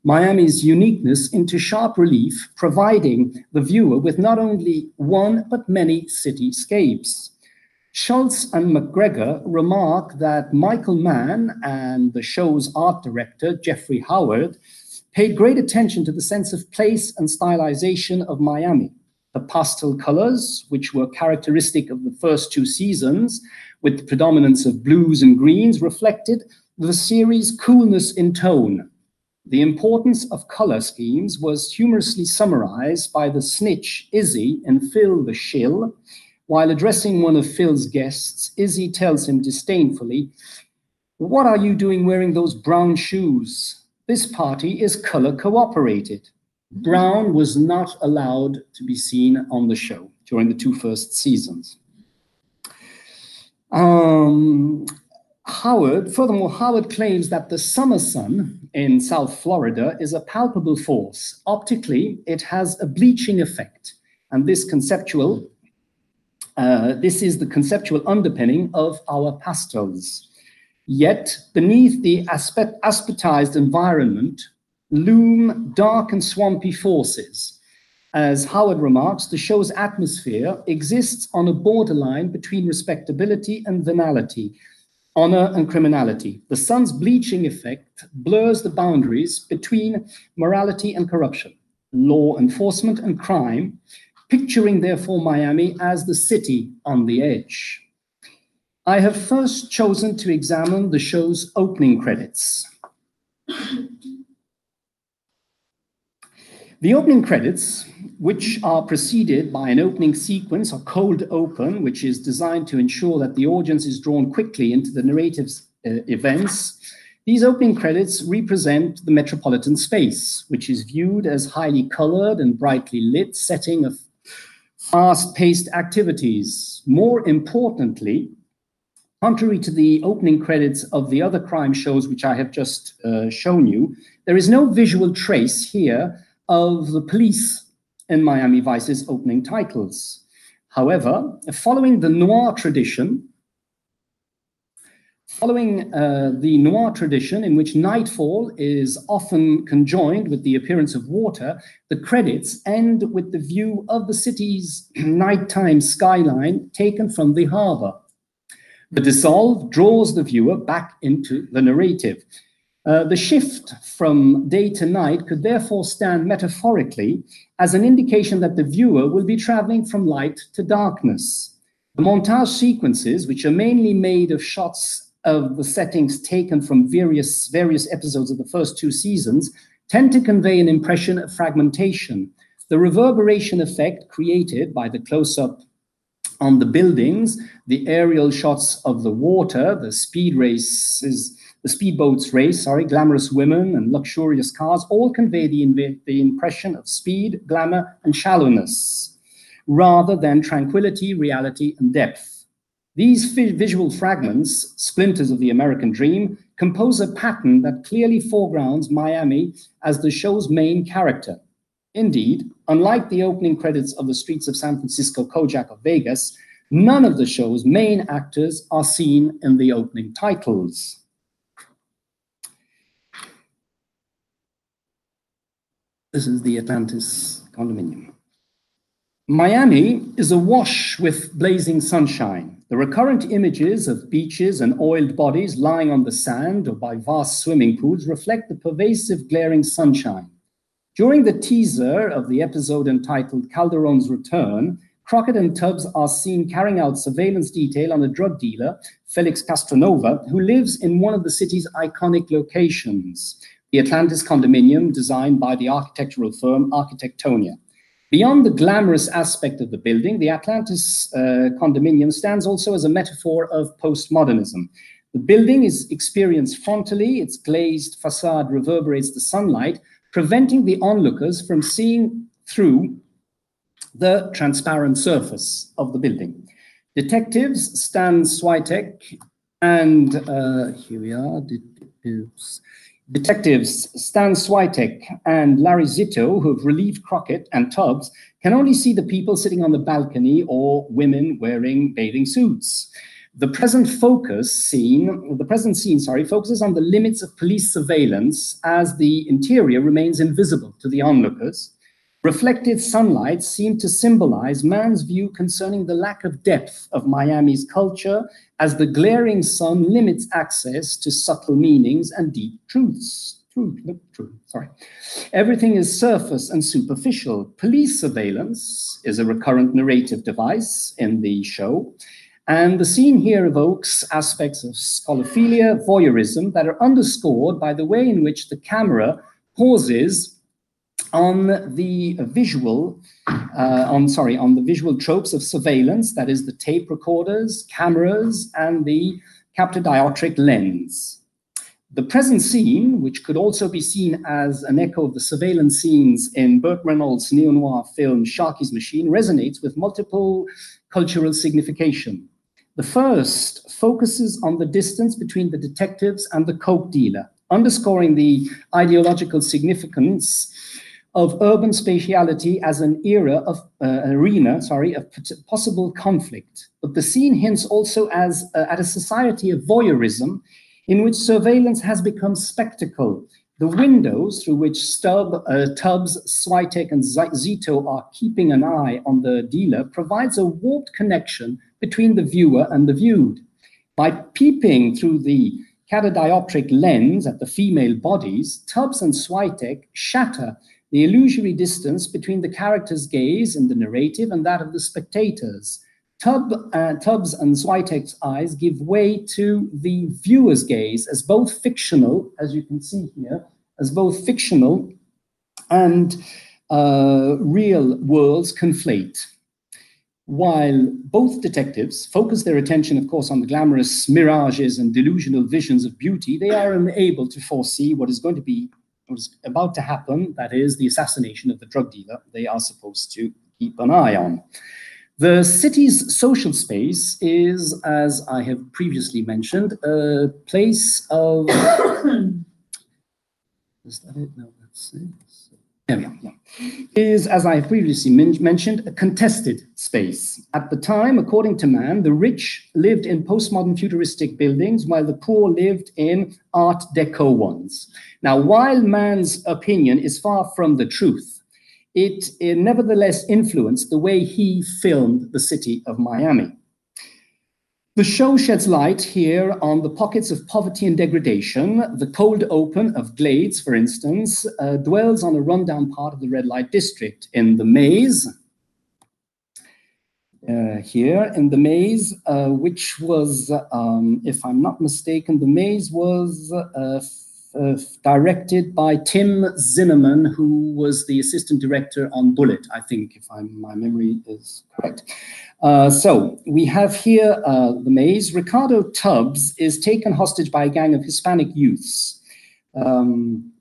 S9: Miami's uniqueness into sharp relief, providing the viewer with not only one but many cityscapes. Schultz and McGregor remark that Michael Mann and the show's art director, Jeffrey Howard, paid great attention to the sense of place and stylization of Miami. The pastel colors, which were characteristic of the first two seasons, with the predominance of blues and greens, reflected the series' coolness in tone. The importance of color schemes was humorously summarized by the snitch Izzy in Phil the Shill. While addressing one of Phil's guests, Izzy tells him disdainfully, "What are you doing wearing those brown shoes? This party is color cooperated." Brown was not allowed to be seen on the show during the two first seasons. Furthermore, Howard claims that the summer sun in South Florida is a palpable force. Optically, it has a bleaching effect, and this is the conceptual underpinning of our pastels. Yet, beneath the aspetized environment loom dark and swampy forces. As Howard remarks, the show's atmosphere exists on a borderline between respectability and venality, honor and criminality. The sun's bleaching effect blurs the boundaries between morality and corruption, law enforcement and crime, picturing, therefore, Miami as the city on the edge. I have first chosen to examine the show's opening credits. The opening credits which are preceded by an opening sequence or cold open, which is designed to ensure that the audience is drawn quickly into the narrative's events. These opening credits represent the metropolitan space, which is viewed as highly colored and brightly lit setting of fast-paced activities. More importantly, contrary to the opening credits of the other crime shows which I have just shown you, there is no visual trace here of the police in Miami Vice's opening titles. However, following the noir tradition, in which nightfall is often conjoined with the appearance of water, the credits end with the view of the city's nighttime skyline taken from the harbor. The dissolve draws the viewer back into the narrative. The shift from day to night could therefore stand metaphorically as an indication that the viewer will be traveling from light to darkness. The montage sequences, which are mainly made of shots of the settings taken from various episodes of the first two seasons, tend to convey an impression of fragmentation. The reverberation effect created by the close-up on the buildings, the aerial shots of the water, the speedboats race, glamorous women and luxurious cars, all convey the impression of speed, glamour, and shallowness, rather than tranquility, reality, and depth. These visual fragments, splinters of the American dream, compose a pattern that clearly foregrounds Miami as the show's main character. Indeed, unlike the opening credits of The Streets of San Francisco, Kojak, or Vegas, none of the show's main actors are seen in the opening titles. This is the Atlantis condominium. Miami is awash with blazing sunshine. The recurrent images of beaches and oiled bodies lying on the sand or by vast swimming pools reflect the pervasive glaring sunshine. During the teaser of the episode entitled Calderon's Return, Crockett and Tubbs are seen carrying out surveillance detail on a drug dealer, Felix Castronova, who lives in one of the city's iconic locations, the Atlantis condominium designed by the architectural firm Architectonia. Beyond the glamorous aspect of the building, the Atlantis condominium stands also as a metaphor of postmodernism. The building is experienced frontally, its glazed facade reverberates the sunlight, preventing the onlookers from seeing through the transparent surface of the building. Detectives Stan Switek and Detectives Stan Switek and Larry Zito, who have relieved Crockett and Tubbs, can only see the people sitting on the balcony or women wearing bathing suits. The present scene focuses on the limits of police surveillance as the interior remains invisible to the onlookers. Reflected sunlight seemed to symbolize man's view concerning the lack of depth of Miami's culture as the glaring sun limits access to subtle meanings and deep truths. Everything is surface and superficial. Police surveillance is a recurrent narrative device in the show. And the scene here evokes aspects of scholophilia, voyeurism that are underscored by the way in which the camera pauses on the visual tropes of surveillance, that is the tape recorders, cameras, and the captodioptric lens. The present scene, which could also be seen as an echo of the surveillance scenes in Burt Reynolds' neo-noir film Sharky's Machine, resonates with multiple cultural signification. The first focuses on the distance between the detectives and the coke dealer, underscoring the ideological significance of urban spatiality as an arena of possible conflict. But the scene hints also at a society of voyeurism in which surveillance has become spectacle. The windows through which Tubbs, Switek, and Zito are keeping an eye on the dealer provides a warped connection between the viewer and the viewed. By peeping through the catadioptric lens at the female bodies, Tubbs and Switek shatter the illusory distance between the character's gaze in the narrative and that of the spectators. Tubbs and Switek's eyes give way to the viewer's gaze as both fictional, as you can see here, as both fictional and real worlds conflate. While both detectives focus their attention, of course, on the glamorous mirages and delusional visions of beauty, they are unable to foresee what is about to happen, that is, the assassination of the drug dealer they are supposed to keep an eye on. The city's social space is, as I have previously mentioned, a place of... Is that it? No, that's it. There we are, yeah. Is, as I previously mentioned, a contested space. At the time, according to Mann, the rich lived in postmodern futuristic buildings while the poor lived in Art Deco ones. Now, while Mann's opinion is far from the truth, it nevertheless influenced the way he filmed the city of Miami. The show sheds light here on the pockets of poverty and degradation. The cold open of Glades, for instance, dwells on a rundown part of the red light district. In the maze, here in the maze, which was, if I'm not mistaken, the maze was directed by Tim Zinnerman, who was the assistant director on Bullet, I think, if my memory is correct. So we have here the maze. Ricardo Tubbs is taken hostage by a gang of Hispanic youths. And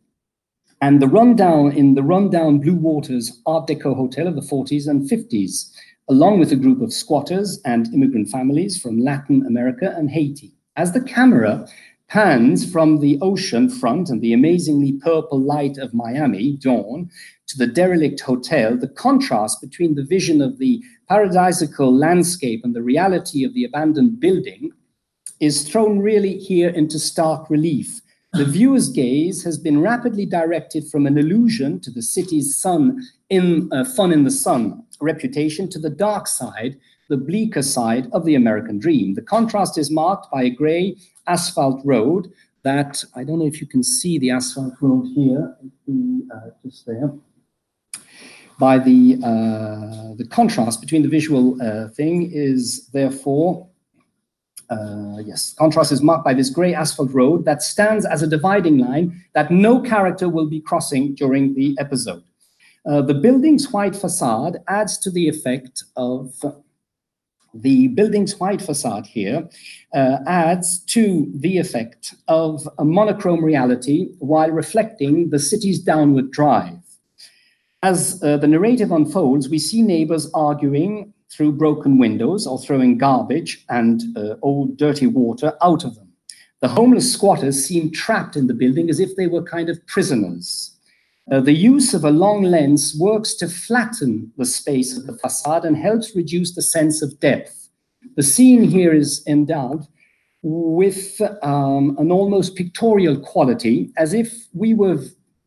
S9: in the rundown Blue Waters Art Deco hotel of the 40s and 50s, along with a group of squatters and immigrant families from Latin America and Haiti. As the camera pans from the ocean front and the amazingly purple light of Miami, dawn, to the derelict hotel, the contrast between the vision of the paradisiacal landscape and the reality of the abandoned building is thrown really here into stark relief. The viewer's gaze has been rapidly directed from an allusion to the city's fun in the sun reputation to the dark side, the bleaker side of the American dream. The contrast is marked by a gray asphalt road that, I don't know if you can see the asphalt road here, just there. By the contrast between the visual thing is therefore, yes, contrast is marked by this gray asphalt road that stands as a dividing line that no character will be crossing during the episode. The building's white facade adds to the effect of the building's white facade here adds to the effect of a monochrome reality while reflecting the city's downward drive. As the narrative unfolds, we see neighbors arguing through broken windows or throwing garbage and old dirty water out of them. The homeless squatters seem trapped in the building as if they were kind of prisoners. The use of a long lens works to flatten the space of the facade and helps reduce the sense of depth. The scene here is endowed with an almost pictorial quality, as if we were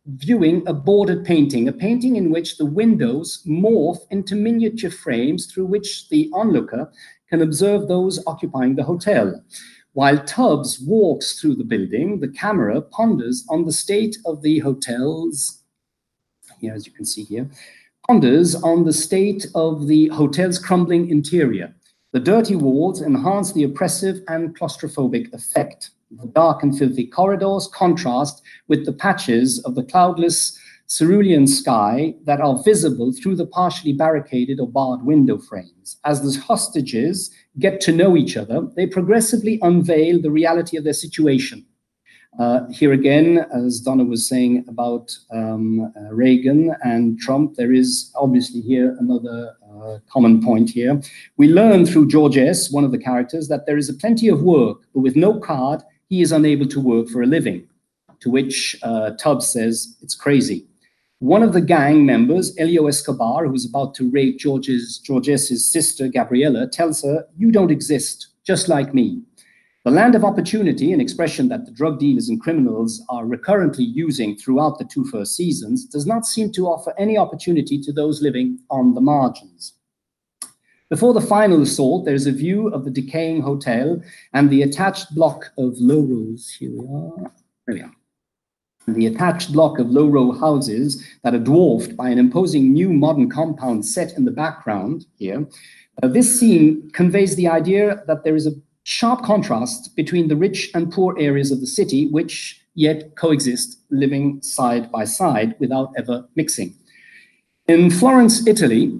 S9: viewing a bordered painting, a painting in which the windows morph into miniature frames through which the onlooker can observe those occupying the hotel. While Tubbs walks through the building, the camera ponders on the state of the hotel's, here as you can see here, ponders on the state of the hotel's crumbling interior. The dirty walls enhance the oppressive and claustrophobic effect. The dark and filthy corridors contrast with the patches of the cloudless cerulean sky that are visible through the partially barricaded or barred window frames. As the hostages get to know each other, they progressively unveil the reality of their situation. Here again, as Donna was saying about Reagan and Trump, there is obviously here another common point here. We learn through George S., one of the characters, that there is plenty of work, but with no card, he is unable to work for a living, to which Tubbs says, it's crazy. One of the gang members, Elio Escobar, who is about to rape George S.'s sister, Gabriella, tells her, you don't exist, just like me. The land of opportunity, an expression that the drug dealers and criminals are recurrently using throughout the two first seasons, does not seem to offer any opportunity to those living on the margins. Before the final assault, there is a view of the decaying hotel and the attached block of low-rows. Here we are. There we are. The attached block of low-row houses that are dwarfed by an imposing new modern compound set in the background here. This scene conveys the idea that there is a sharp contrast between the rich and poor areas of the city, which yet coexist, living side by side without ever mixing. In Florence, Italy,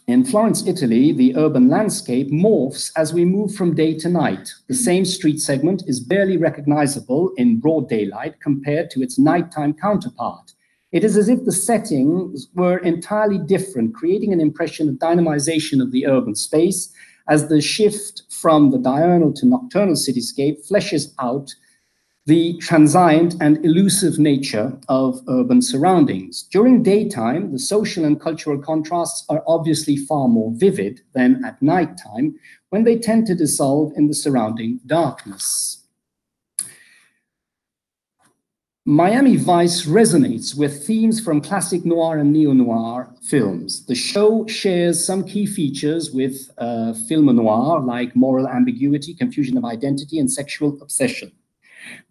S9: the urban landscape morphs as we move from day to night. The same street segment is barely recognizable in broad daylight compared to its nighttime counterpart. It is as if the settings were entirely different, creating an impression of dynamization of the urban space as the shift from the diurnal to nocturnal cityscape fleshes out the transient and elusive nature of urban surroundings. During daytime, the social and cultural contrasts are obviously far more vivid than at nighttime, when they tend to dissolve in the surrounding darkness. Miami Vice resonates with themes from classic noir and neo-noir films. The show shares some key features with film noir, like moral ambiguity, confusion of identity, and sexual obsession.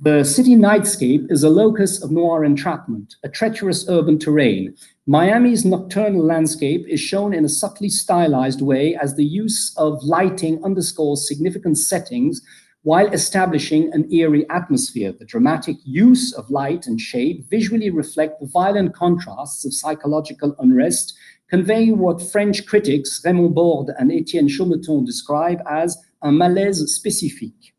S9: The city nightscape is a locus of noir entrapment, a treacherous urban terrain. Miami's nocturnal landscape is shown in a subtly stylized way as the use of lighting underscores significant settings while establishing an eerie atmosphere. The dramatic use of light and shade visually reflect the violent contrasts of psychological unrest, conveying what French critics Raymond Borde and Étienne Chaumeton describe as un malaise spécifique.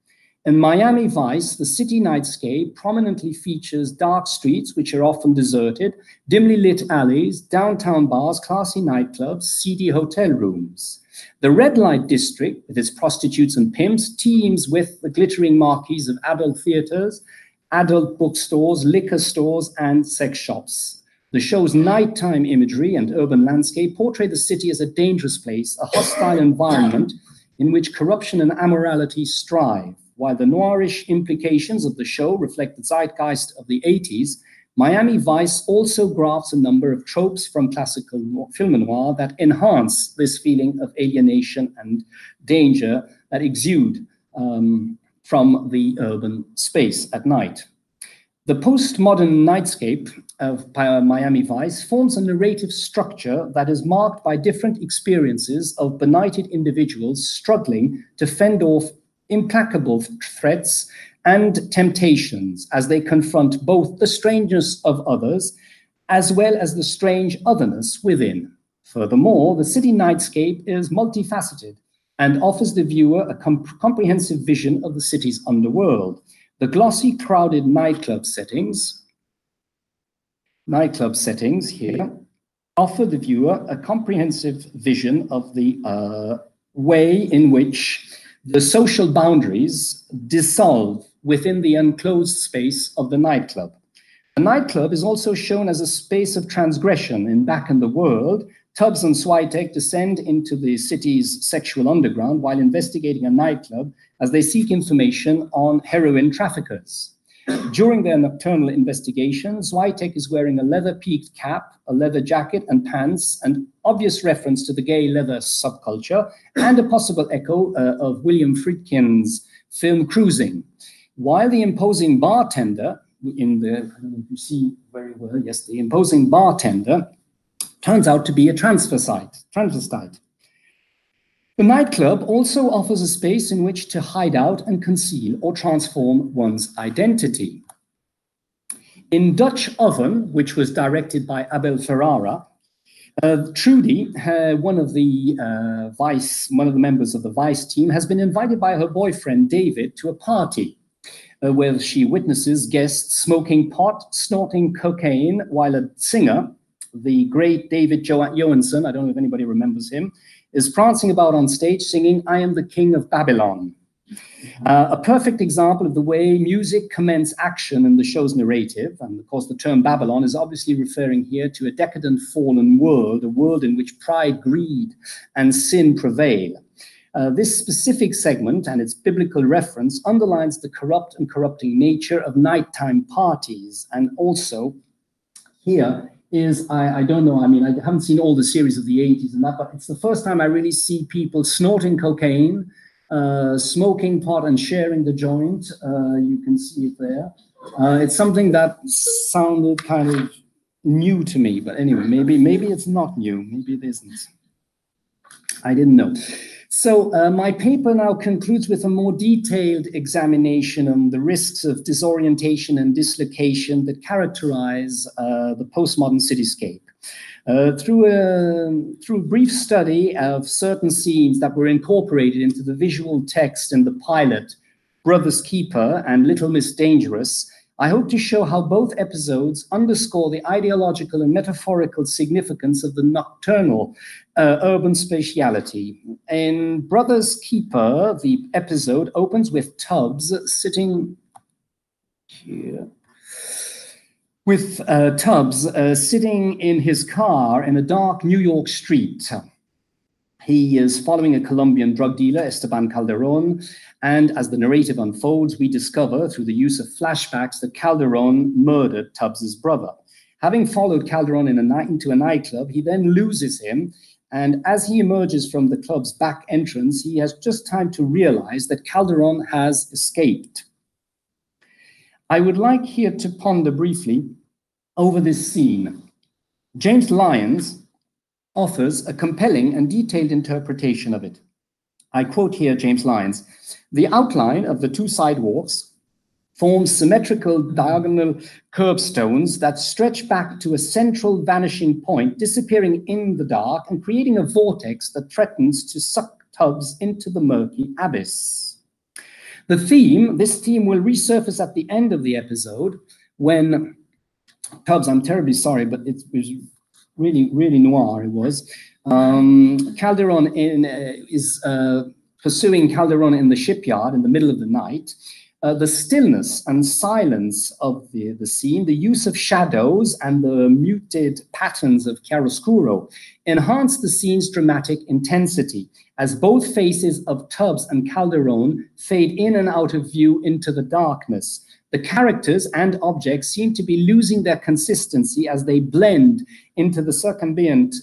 S9: In Miami Vice, the city nightscape prominently features dark streets, which are often deserted, dimly lit alleys, downtown bars, classy nightclubs, seedy hotel rooms. The red light district, with its prostitutes and pimps, teems with the glittering marquees of adult theaters, adult bookstores, liquor stores, and sex shops. The show's nighttime imagery and urban landscape portray the city as a dangerous place, a hostile environment in which corruption and immorality strive. While the noirish implications of the show reflect the zeitgeist of the 80s, Miami Vice also grafts a number of tropes from classical film noir that enhance this feeling of alienation and danger that exude from the urban space at night. The postmodern nightscape of Miami Vice forms a narrative structure that is marked by different experiences of benighted individuals struggling to fend off implacable threats and temptations as they confront both the strangeness of others as well as the strange otherness within. Furthermore, the city nightscape is multifaceted and offers the viewer a comprehensive vision of the city's underworld. The glossy, crowded nightclub settings here offer the viewer a comprehensive vision of the way in which the social boundaries dissolve within the enclosed space of the nightclub. The nightclub is also shown as a space of transgression. In Back in the World, Tubbs and Switek descend into the city's sexual underground while investigating a nightclub as they seek information on heroin traffickers. During their nocturnal investigation, Switek is wearing a leather-peaked cap, a leather jacket and pants, an obvious reference to the gay leather subculture, and a possible echo of William Friedkin's film Cruising. While the imposing bartender, I don't know if you see very well, yes, the imposing bartender turns out to be a transvestite. The nightclub also offers a space in which to hide out and conceal or transform one's identity. In Dutch Oven, which was directed by Abel Ferrara, Trudy, one of the members of the Vice team, has been invited by her boyfriend David to a party where she witnesses guests smoking pot, snorting cocaine, while a singer, the great David Johansen, I don't know if anybody remembers him, is prancing about on stage singing, "I am the King of Babylon." A perfect example of the way music commends action in the show's narrative. And of course, the term Babylon is obviously referring here to a decadent fallen world, a world in which pride, greed, and sin prevail. This specific segment and its biblical reference underlines the corrupt and corrupting nature of nighttime parties. And also here is, I don't know, I mean, I haven't seen all the series of the 80s and that, but it's the first time I really see people snorting cocaine, smoking pot and sharing the joint. You can see it there. It's something that sounded kind of new to me, but anyway, maybe it's not new, maybe it isn't. I didn't know. So my paper now concludes with a more detailed examination on the risks of disorientation and dislocation that characterize the postmodern cityscape. Through a brief study of certain scenes that were incorporated into the visual text in the pilot, Brother's Keeper and Little Miss Dangerous, I hope to show how both episodes underscore the ideological and metaphorical significance of the nocturnal urban spatiality. In Brother's Keeper, the episode opens with Tubbs sitting here, sitting in his car in a dark New York street. He is following a Colombian drug dealer, Esteban Calderon, and as the narrative unfolds, we discover through the use of flashbacks that Calderon murdered Tubbs's brother. Having followed Calderon into a nightclub, he then loses him, and as he emerges from the club's back entrance, he has just time to realize that Calderon has escaped. I would like here to ponder briefly over this scene. James Lyons offers a compelling and detailed interpretation of it. I quote here James Lyons: "The outline of the two sidewalks forms symmetrical diagonal curbstones that stretch back to a central vanishing point, disappearing in the dark and creating a vortex that threatens to suck Tubbs into the murky abyss." This theme will resurface at the end of the episode when Tubbs, I'm terribly sorry, but it was really, really noir it was. Calderon is pursuing Calderon in the shipyard in the middle of the night. The stillness and silence of the scene, the use of shadows and the muted patterns of chiaroscuro enhance the scene's dramatic intensity as both faces of Tubbs and Calderon fade in and out of view into the darkness. The characters and objects seem to be losing their consistency as they blend into the circambient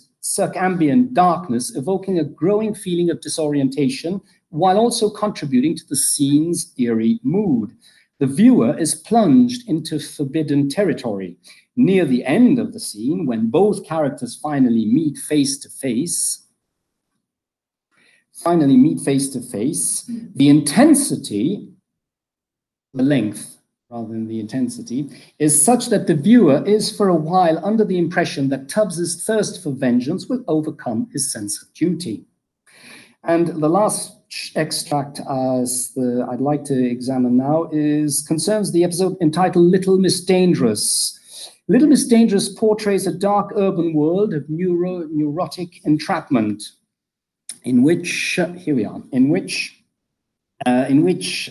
S9: darkness, evoking a growing feeling of disorientation while also contributing to the scene's eerie mood. The viewer is plunged into forbidden territory. Near the end of the scene, when both characters finally meet face to face, the intensity, the length, rather than the intensity, is such that the viewer is for a while under the impression that Tubbs's thirst for vengeance will overcome his sense of duty. And the last extract I'd like to examine now concerns the episode entitled Little Miss Dangerous. Little Miss Dangerous portrays a dark urban world of neurotic entrapment in which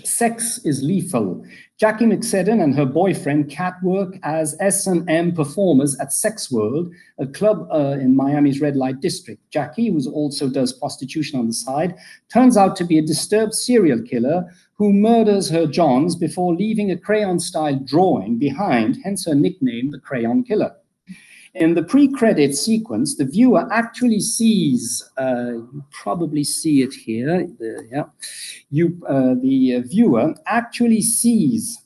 S9: sex is lethal. Jackie McSedden and her boyfriend Kat work as S&M performers at Sex World, a club in Miami's red light district. Jackie, who also does prostitution on the side, turns out to be a disturbed serial killer who murders her Johns before leaving a crayon-style drawing behind, hence her nickname, the Crayon Killer. In the pre-credit sequence, the viewer actually sees, you probably see it here, the viewer actually sees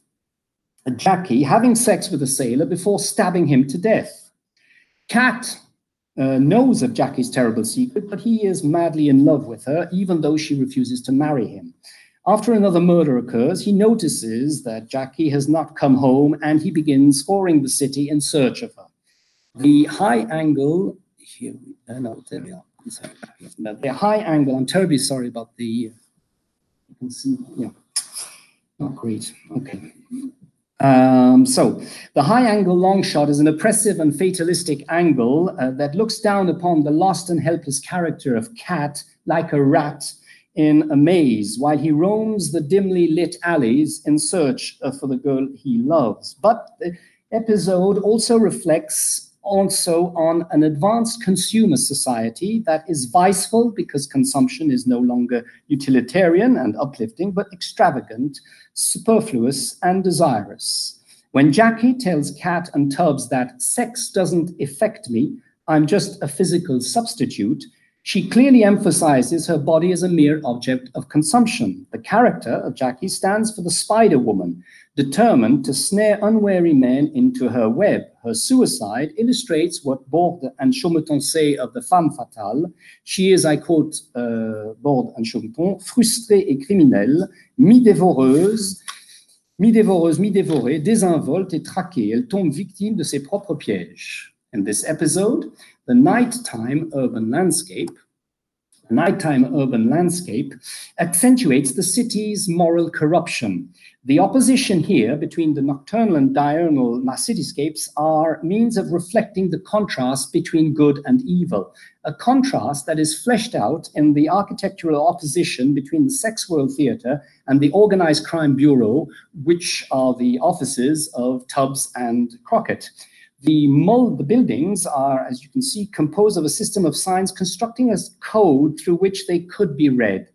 S9: Jackie having sex with a sailor before stabbing him to death. Kat knows of Jackie's terrible secret, but he is madly in love with her, even though she refuses to marry him. After another murder occurs, he notices that Jackie has not come home, and he begins scouring the city in search of her. The high angle, here, no, there we are. The high angle, I'm terribly sorry about the, you can see, yeah, not great, okay. So the high angle long shot is an oppressive and fatalistic angle that looks down upon the lost and helpless character of Kat like a rat in a maze while he roams the dimly lit alleys in search for the girl he loves. But the episode also reflects on an advanced consumer society that is viceful because consumption is no longer utilitarian and uplifting, but extravagant, superfluous, and desirous. When Jackie tells Kat and Tubbs that sex doesn't affect me, I'm just a physical substitute, she clearly emphasizes her body as a mere object of consumption. The character of Jackie stands for the Spider Woman, determined to snare unwary men into her web. Her suicide illustrates what Borde and Chaumeton say of the femme fatale. She is, I quote Borde and Chaumeton, frustrée et criminelle, mi-dévoreuse, mi-dévorée, désinvolte et traquée. Elle tombe victime de ses propres pièges. In this episode, the nighttime urban landscape accentuates the city's moral corruption. The opposition here between the nocturnal and diurnal cityscapes are means of reflecting the contrast between good and evil, a contrast that is fleshed out in the architectural opposition between the Sex World Theatre and the Organized Crime Bureau, which are the offices of Tubbs and Crockett. The buildings are, as you can see, composed of a system of signs constructing a code through which they could be read.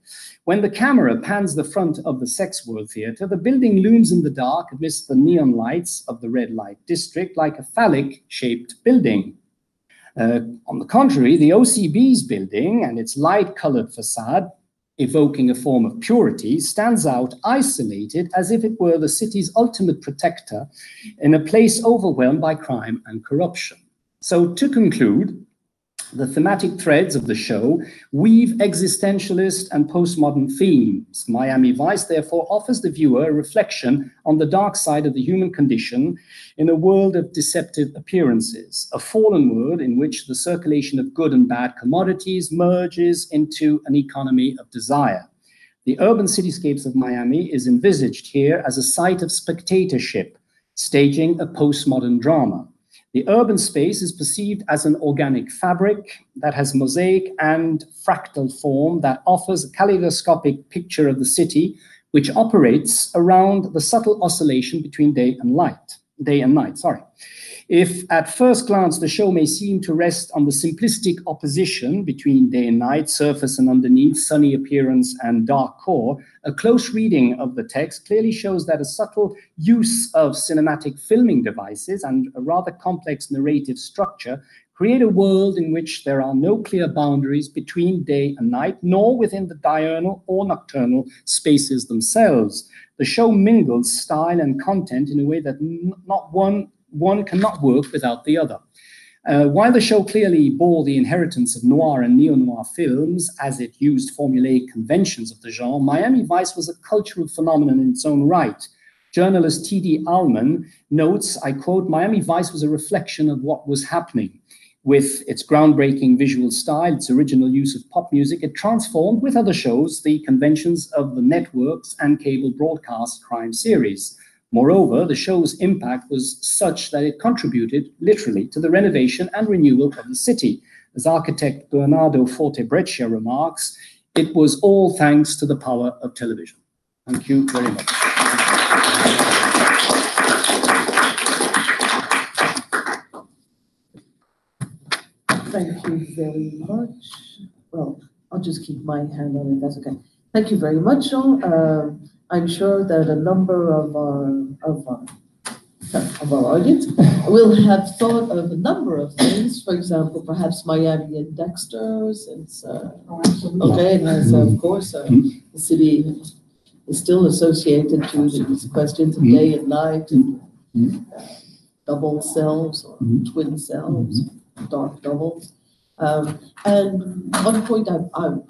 S9: When the camera pans the front of the Sex World Theatre, the building looms in the dark amidst the neon lights of the red light district like a phallic-shaped building. On the contrary, the OCB's building and its light-colored facade, evoking a form of purity, stands out isolated as if it were the city's ultimate protector in a place overwhelmed by crime and corruption. So to conclude, the thematic threads of the show weave existentialist and postmodern themes. Miami Vice therefore offers the viewer a reflection on the dark side of the human condition in a world of deceptive appearances, a fallen world in which the circulation of good and bad commodities merges into an economy of desire. The urban cityscapes of Miami is envisaged here as a site of spectatorship, staging a postmodern drama. The urban space is perceived as an organic fabric that has mosaic and fractal form that offers a kaleidoscopic picture of the city, which operates around the subtle oscillation between day and night. If at first glance the show may seem to rest on the simplistic opposition between day and night, surface and underneath, sunny appearance and dark core, a close reading of the text clearly shows that a subtle use of cinematic filming devices and a rather complex narrative structure create a world in which there are no clear boundaries between day and night, nor within the diurnal or nocturnal spaces themselves. The show mingles style and content in a way that one cannot work without the other. While the show clearly bore the inheritance of noir and neo-noir films as it used formulaic conventions of the genre, Miami Vice was a cultural phenomenon in its own right. Journalist T.D. Allman notes, I quote, "Miami Vice was a reflection of what was happening. With its groundbreaking visual style, its original use of pop music, it transformed, with other shows, the conventions of the networks and cable broadcast crime series. Moreover, the show's impact was such that it contributed literally to the renovation and renewal of the city. As architect Bernardo Forte-Breccia remarks, it was all thanks to the power of television." Thank you very much.
S1: Thank you very much. Well, I'll just keep my hand on it, that's okay. Thank you very much, Jean. I'm sure that a number of our audience will have thought of a number of things. For example, perhaps Miami and Dexter, since okay, as of course the city is still associated to these questions of day and night, and double selves or twin selves, dark doubles. And one point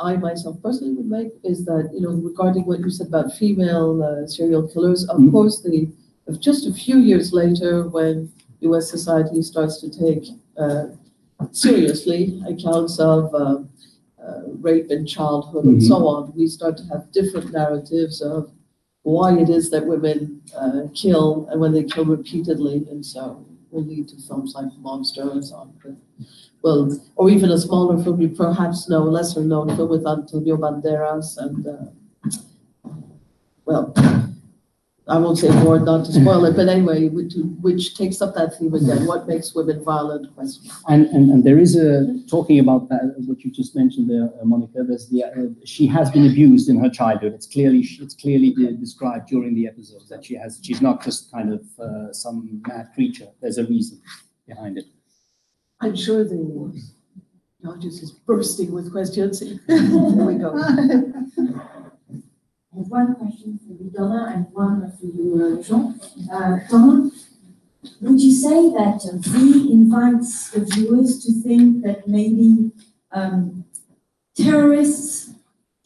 S1: I myself personally would make is that, you know, regarding what you said about female serial killers, of course, just a few years later, when U.S. society starts to take seriously accounts of rape in childhood and so on, we start to have different narratives of why it is that women kill, and when they kill repeatedly, and so will lead to films like Monster and so on. Well, or even a smaller film, you perhaps know, lesser known film with Antonio Banderas and, well, I won't say more, not to spoil it, but anyway, which takes up that theme again, what makes women violent question.
S9: And there is talking about that, what you just mentioned there, Monica, there's she has been abused in her childhood. It's clearly described during the episodes that she's not just kind of some mad creature. There's a reason behind it.
S1: I'm sure the audience is bursting with questions. Here we go.
S5: I have one question for you, Donna, and one for you, Jean. Donna, would you say that V invites the viewers to think that maybe terrorists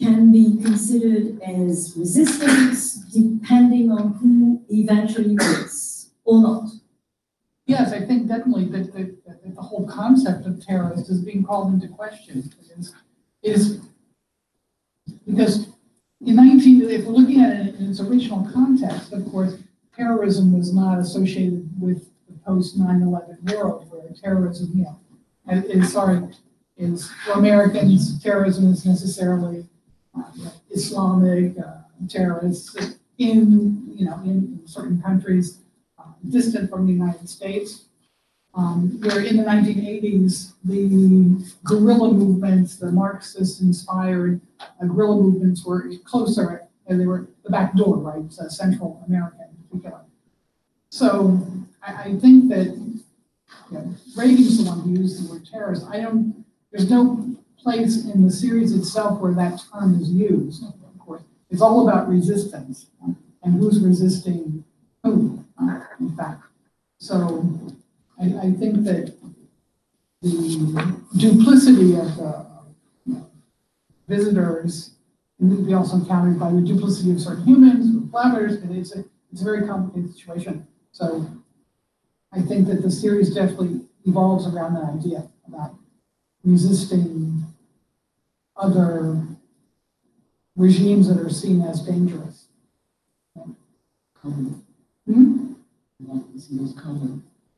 S5: can be considered as resistance depending on who eventually wins or not?
S2: Yes, I think definitely that the whole concept of terrorist is being called into question. Is because if we're looking at it in its original context, of course, terrorism was not associated with the post 9/11 world, where terrorism, for Americans, terrorism is necessarily Islamic terrorists in certain countries distant from the United States. Where in the 1980s, the guerrilla movements, the Marxist-inspired guerrilla movements were closer, and they were the back door, right? Central America in particular. So I think that Reagan's the one who used the word terrorist. There's no place in the series itself where that term is used, of course. It's all about resistance and who's resisting who, in fact. So I think that the duplicity of the visitors can be also countered by the duplicity of certain humans with blabbers, and it's a very complicated situation. So I think that the series definitely evolves around that idea about resisting other regimes that are seen as dangerous.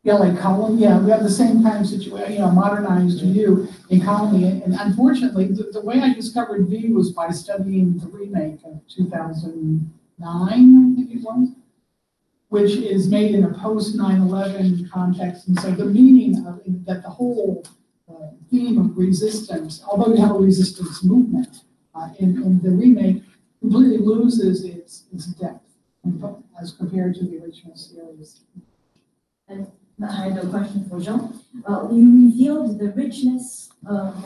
S2: Yeah, like Colin. Yeah, we have the same kind of situation, modernized view in Colony. And unfortunately, the way I discovered V was by studying the remake of 2009, I think it was, which is made in a post 9/11 context. And so the meaning of that, the whole theme of resistance, although you have a resistance movement in the remake, completely loses its depth as compared to the original series.
S5: And I had a question for Jean. You revealed the richness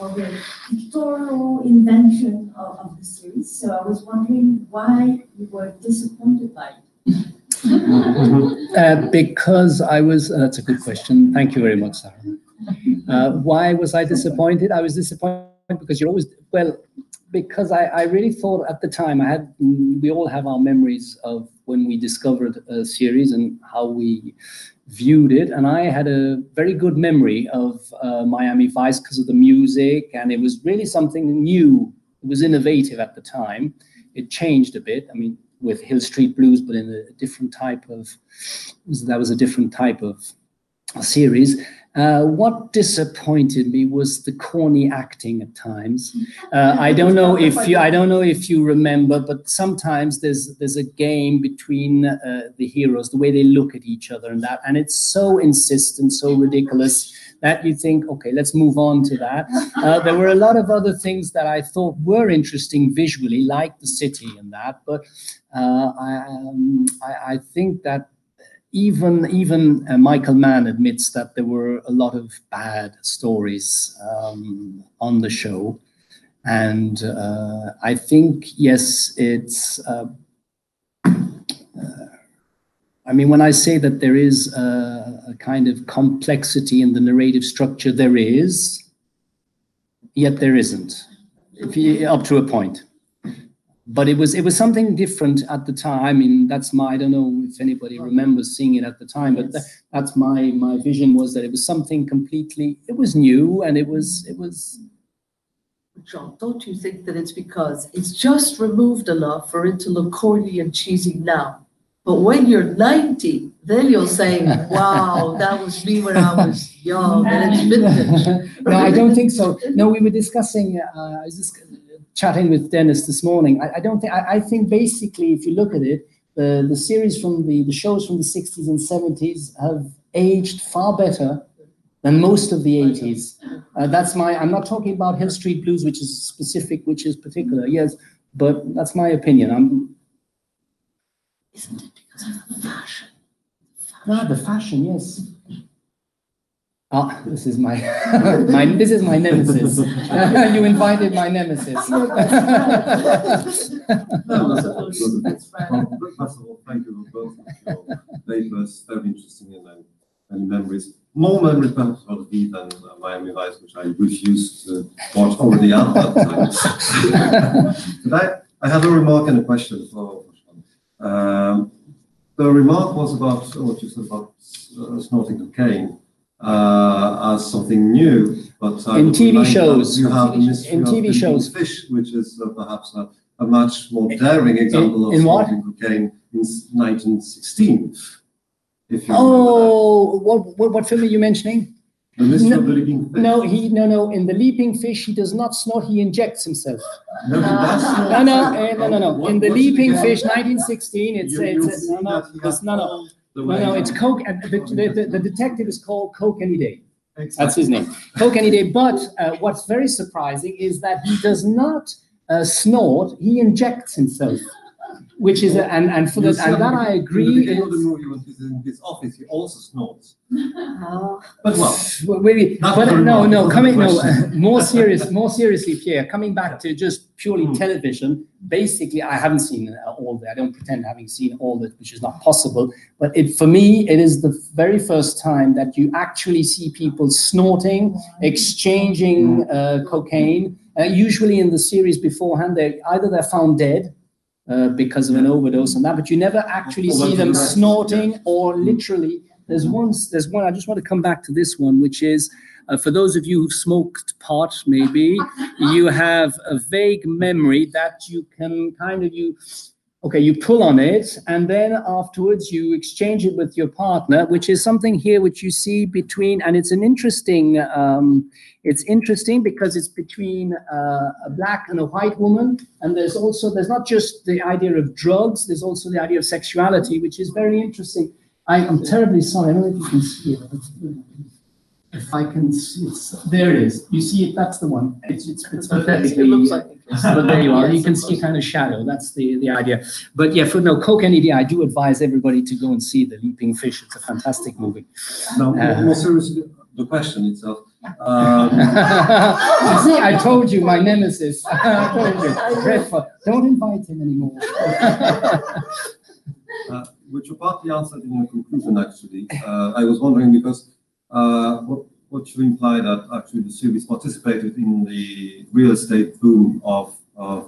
S5: or the pictorial invention of the series. So I was wondering why you were disappointed by it.
S9: Because I was, that's a good question. Thank you very much, Sarah. Why was I disappointed? I was disappointed because you're always, because I really thought at the time, we all have our memories of when we discovered a series and how we viewed it, and I had a very good memory of Miami Vice because of the music, and it was really something new. It was innovative at the time. It changed a bit, I mean, with Hill Street Blues, but in a different type of, that was a different type of series. What disappointed me was the corny acting at times. I don't know if you remember, but sometimes there's a game between the heroes, the way they look at each other and it's so insistent, so ridiculous that you think, okay, let's move on to that. There were a lot of other things that I thought were interesting visually, like the city and that, but I think that even Michael Mann admits that there were a lot of bad stories on the show. And I think, yes, it's, I mean, when I say that there is a kind of complexity in the narrative structure, there is, yet there isn't, up to a point. But it was something different at the time. I mean, that's I don't know if anybody remembers seeing it at the time, but that's my vision, was that it was something completely, it was new, and it was.
S1: Jean, don't you think that it's because it's just removed enough for it to look corny and cheesy now? But when you're 90, then you'll say, wow, that was me when I was young, and it's vintage.
S9: No, I don't think so. No, we were discussing, chatting with Dennis this morning. I think basically, if you look at it, the series from the shows from the 60s and 70s have aged far better than most of the 80s. I'm not talking about Hill Street Blues, which is specific, which is particular, yes, but that's my opinion.
S1: Isn't it because of the fashion?
S9: No, the fashion, yes. This is my this is my nemesis. You invited my nemesis.
S10: First of all, thank you for both of your papers. Very interesting and memories. More memories perhaps for V than Miami Vice, which I refused to watch already at that time. But I have a remark and a question for Sean. the remark was about what you said about snorting cocaine as something new, but
S9: in TV shows,
S10: you have the mystery
S9: in
S10: of
S9: TV
S10: the
S9: shows,
S10: fish, which is perhaps a much more daring example of snorting cocaine in 1916. If you
S9: what film are you mentioning?
S10: The mystery of the leaping fish.
S9: No, no. In the leaping fish, he does not snort; he injects himself.
S10: No, but that's
S9: no. In the leaping fish, 1916, it's it's Coke. And the detective is called Coke Any Day. Exactly. That's his name, Coke Any Day. But what's very surprising is that he does not snort; he injects himself. Which is and that I agree.
S10: In the beginning of the movie, when he's in his office, he also snorts. But more seriously, Pierre. Coming back to just purely television, basically, I haven't seen all that. I don't pretend having seen all that, which is not possible. But for me, it is the very first time that you actually see people snorting, exchanging cocaine. Usually in the series beforehand, they're found dead. Because of an overdose on that, but you never actually see them snorting or literally. There's one. I just want to come back to this one, which is for those of you who've smoked pot, maybe you have a vague memory that you can you pull on it and then afterwards you exchange it with your partner, which is something here which you see between, and it's an interesting. It's interesting because it's between a black and a white woman, and there's not just the idea of drugs, there's also the idea of sexuality, which is very interesting. I'm terribly sorry, I don't know if you can see it. If I can see it, there it is. You see it, that's the one. It's pathetically, it looks like but there you are. You can see kind of shadow. That's the idea. But yeah, Coke Any Day, I do advise everybody to go and see The Leaping Fish. It's a fantastic movie. No, more seriously, the question itself.
S9: You see, I told you, my nemesis. I told you. Redford, don't invite him anymore.
S10: Which you partly answered in your conclusion, actually. I was wondering because what you imply that actually the series participated in the real estate boom of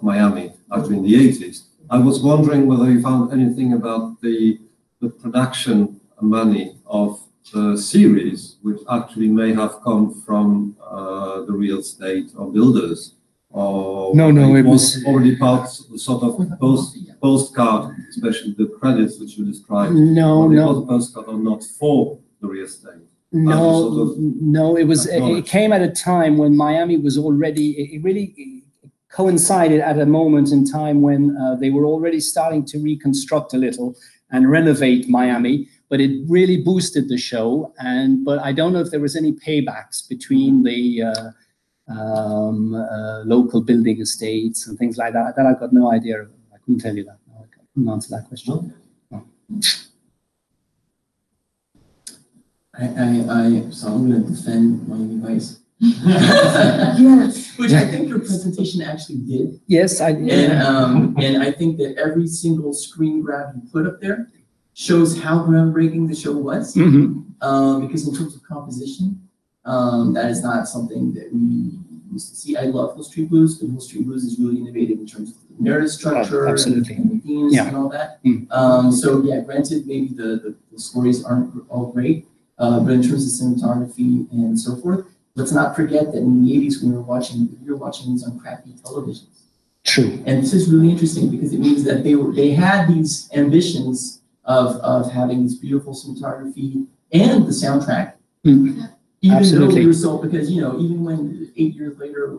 S10: Miami, actually in the 80s. I was wondering whether you found anything about the production money of the series, which actually may have come from the real estate or builders, or
S9: it was
S10: already part sort of postcard, especially the credits which you described. It was a postcard or not for the real estate.
S9: It came at a time when Miami was already. It really coincided at a moment in time when they were already starting to reconstruct a little and renovate Miami. But it really boosted the show, but I don't know if there was any paybacks between the local building estates and things like that. That I've got no idea of. I couldn't tell you that. No, I couldn't answer that question. No.
S11: So I'm going to defend Miami Vice. Yes, which I think your presentation actually did.
S9: Yes, I did.
S11: And I think that every single screen grab you put up there shows how groundbreaking the show was. Because in terms of composition, that is not something that we used to see. I love Hill Street Blues, but Hill Street Blues is really innovative in terms of the narrative structure and the themes and all that. So yeah, granted, maybe the stories aren't all great, but in terms of cinematography and so forth, let's not forget that in the 80s when we were watching these on crappy televisions.
S9: True.
S11: And this is really interesting because it means that they had these ambitions of having this beautiful cinematography and the soundtrack. Even though we were so, because even when 8 years later,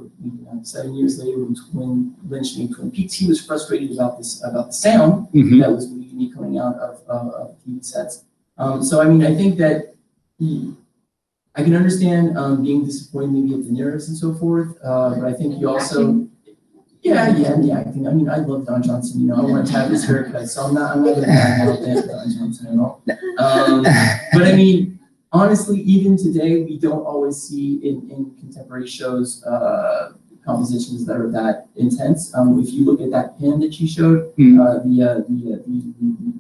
S11: 7 years later, when Lynch made Twin Peaks, he was frustrated about the sound that was going to be coming out of TV sets. So I mean, I think that I can understand being disappointed maybe at the narratives and so forth, but I think you also. Yeah, the acting. I mean, I love Don Johnson. I want to have his haircut, so I'm not going to out there for Don Johnson at all. But I mean, honestly, even today, we don't always see in contemporary shows compositions that are that intense. If you look at that pen that you showed, the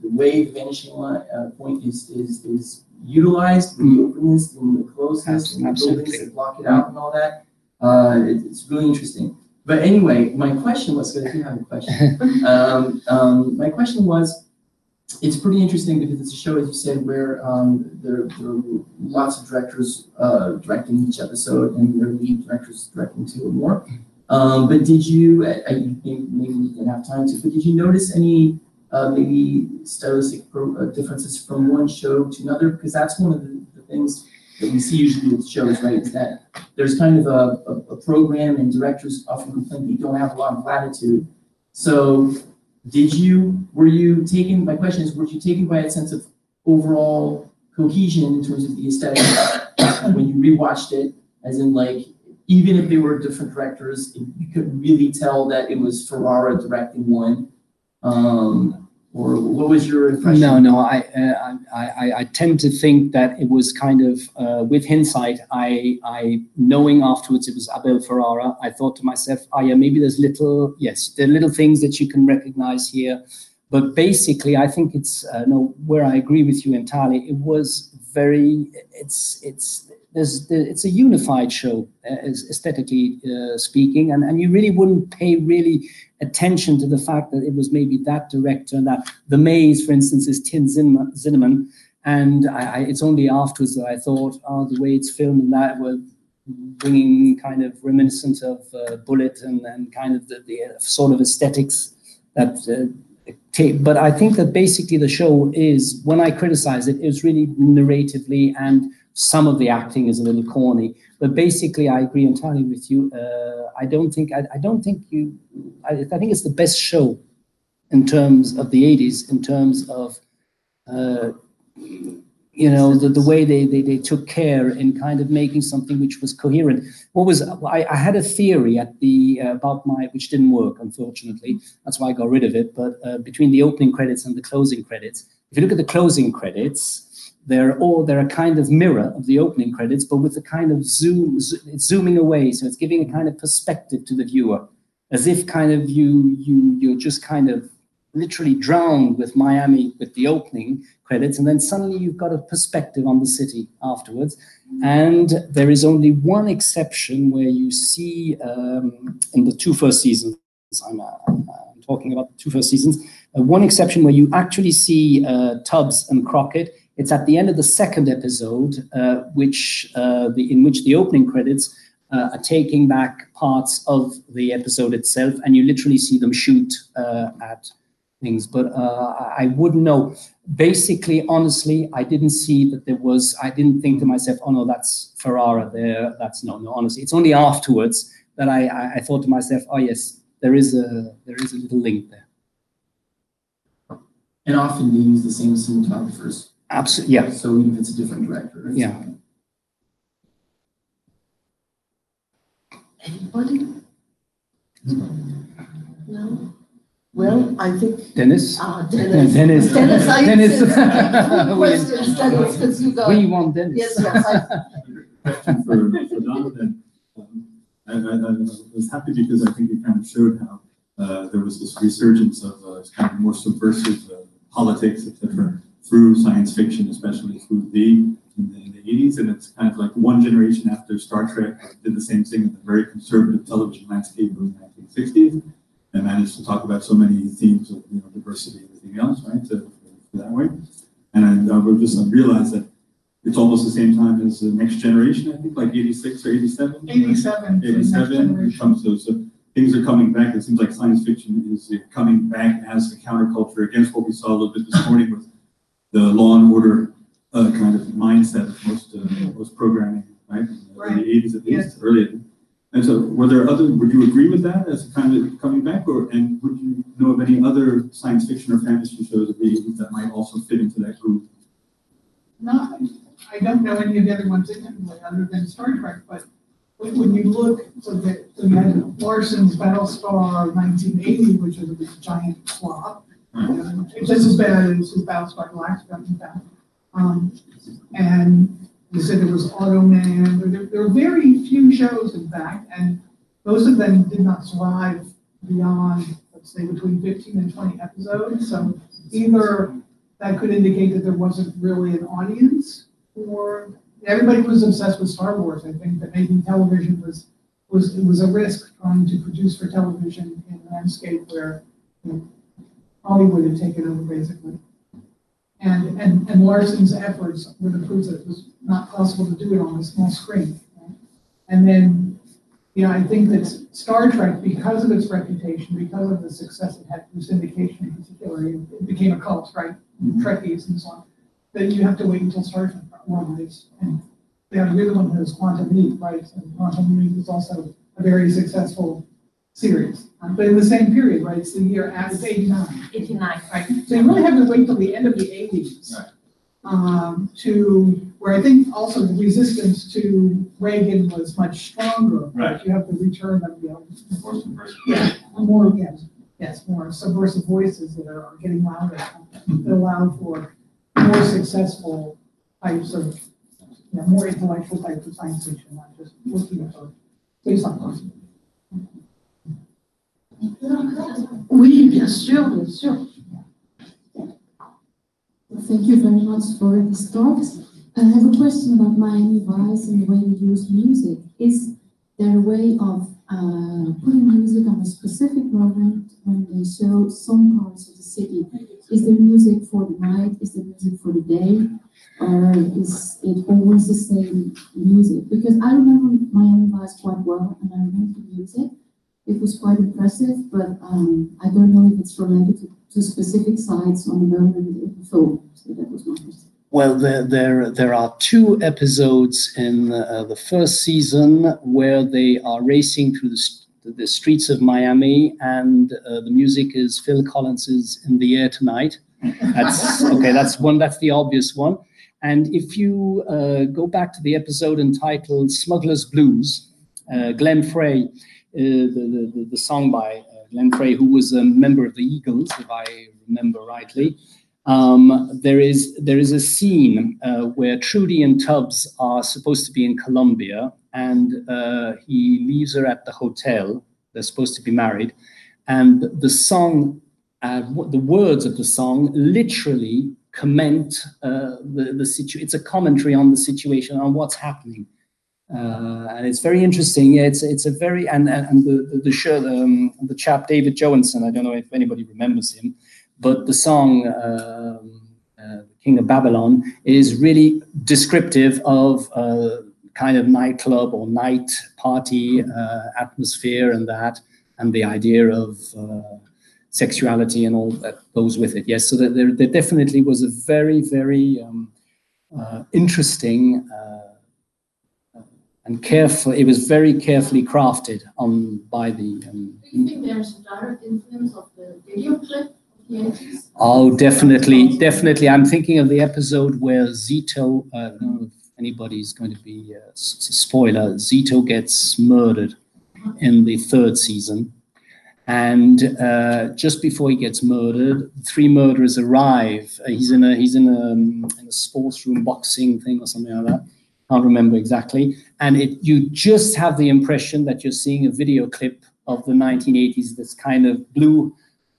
S11: wave vanishing point is utilized, the openness and the closeness and the buildings that block it out and all that. It's really interesting. But anyway, my question was, because I do have a question. My question was, it's pretty interesting because it's a show, as you said, where there are lots of directors directing each episode, and their lead directors directing two or more. But did you, maybe we didn't have time to, but did you notice any maybe stylistic differences from one show to another? Because that's one of the things that we see usually with shows, right, is that there's kind of a program, and directors often complain they don't have a lot of latitude. So were you taken, my question is, were you taken by a sense of overall cohesion in terms of the aesthetic when you rewatched it, as in like, even if they were different directors, you could really tell that it was Ferrara directing one? Or what was your impression?
S10: No, I tend to think that it was kind of, with hindsight, I knowing afterwards it was Abel Ferrara, I thought to myself, oh yeah, maybe there's there are little things that you can recognize here. But basically, I think it's, where I agree with you entirely, it was very, it's a unified show, aesthetically speaking, and you really wouldn't pay really attention to the fact that it was maybe that director, and that The Maze, for instance, is Tim Zinnemann, and it's only afterwards that I thought, oh, the way it's filmed and that were bringing kind of reminiscent of Bullet and kind of the sort of aesthetics that but I think that basically the show is, when I criticize it, it's really narratively, and some of the acting is a little corny, but basically I agree entirely with you. I think it's the best show in terms of the 80s, in terms of, the way they took care in kind of making something which was coherent. I had a theory which didn't work, unfortunately. That's why I got rid of it. But between the opening credits and the closing credits, if you look at the closing credits, they're a kind of mirror of the opening credits, but with a kind of it's zooming away. So it's giving a kind of perspective to the viewer, as if kind of you're just kind of literally drowned with Miami with the opening credits, and then suddenly you've got a perspective on the city afterwards. And there is only one exception where you see in the two first seasons, I'm talking about the two first seasons, one exception where you actually see Tubbs and Crockett. It's at the end of the second episode, in which the opening credits are taking back parts of the episode itself, and you literally see them shoot at things. But I wouldn't know. Basically, honestly, I didn't see that I didn't think to myself, oh no, that's Ferrara there. That's no, honestly. It's only afterwards that I thought to myself, oh yes, there is a little link there.
S11: And often they use the same cinematographers.
S10: Absolutely, yeah.
S11: So even if it's a different director.
S10: Yeah.
S1: Anybody? No? Well, I think...
S10: Dennis?
S1: Dennis.
S10: Dennis.
S1: Dennis.
S10: We want Dennis.
S1: Yes.
S4: Question for Donna then. I was happy because I think it kind of showed how there was this resurgence of kind of more subversive politics, etc., through science fiction, especially through in the 80s. And it's kind of like one generation after Star Trek did the same thing in the very conservative television landscape of the 1960s, and managed to talk about so many themes of diversity and everything else, right, that way. And I realized that it's almost the same time as the Next Generation, I think, like 86 or 87?
S2: 87.
S4: 87. So things are coming back. It seems like science fiction is coming back as a counterculture against what we saw a little bit this morning with the Law and Order kind of mindset of most programming, right? In the early 80s at least, earlier. And so would you agree with that as kind of coming back, and would you know of any other science fiction or fantasy shows of the 80s that might also fit into that group?
S2: No, I don't know any of the other ones other than Star Trek, but when you look, we had Larson's Battlestar 1980, which is a giant flop. It's just as bad as his Battlestar Galactica. And you said there was Automan. There were very few shows, in fact, and most of them did not survive beyond, let's say, between 15 and 20 episodes. So either that could indicate that there wasn't really an audience, or everybody was obsessed with Star Wars. I think that maybe television was a risk trying to produce for television in a landscape where Hollywood had taken over, basically. And Larson's efforts were the proof that it was not possible to do it on a small screen. Right? And then, I think that Star Trek, because of its reputation, because of the success it had through syndication in particular, it became a cult, right? Trekkies and so on. That you have to wait until Star Trek one, and you're the one who has Quantum Leap, right? And Quantum Leap was also a very successful series. But in the same period, right? It's the year after, it's 89.
S12: 89, right.
S2: So you really have to wait till the end of the 80s to where I think also the resistance to Reagan was much stronger.
S13: Right.
S2: You have the return of more subversive voices that are getting louder that allow for more successful types of, more intellectual types of science fiction, not just looking for space opera.
S1: Oui, bien sûr, bien sûr.
S14: Thank you very much for this talk. I have a question about Miami Vice and the way you use music. Is there a way of putting music on a specific moment when they show some parts of the city? Is the music for the night? Is the music for the day? Or is it always the same music? Because I remember Miami Vice quite well, and I remember the music. It was quite impressive, but I don't know if it's related to specific sites on the moment in the film. So that was my question.
S10: Well, there are two episodes in the first season where they are racing through the streets of Miami, and the music is Phil Collins's "In the Air Tonight." That's okay. That's one. That's the obvious one. And if you go back to the episode entitled "Smuggler's Blues," Glenn Frey. The song by Glenn Frey, who was a member of the Eagles, if I remember rightly. There is a scene where Trudy and Tubbs are supposed to be in Colombia, and he leaves her at the hotel. They're supposed to be married, and the song, the words of the song, literally comment the situation. It's a commentary on the situation, on what's happening. And it's very interesting. Yeah, it's a very and the show the chap David Johansen. I don't know if anybody remembers him, but the song King of Babylon is really descriptive of kind of nightclub or night party atmosphere and the idea of sexuality and all that goes with it. Yes, so there definitely was a very interesting. And careful, it was very carefully crafted by the.
S14: Do you think there's a direct influence of the video clip of the 80s?
S10: Oh, definitely. I'm thinking of the episode where Zito. I don't know if anybody's going to be it's a spoiler. Zito gets murdered in the third season, and just before he gets murdered, 3 murderers arrive. He's in a sports room boxing thing or something like that. Can't remember exactly. And you just have the impression that you're seeing a video clip of the 1980s, this kind of blue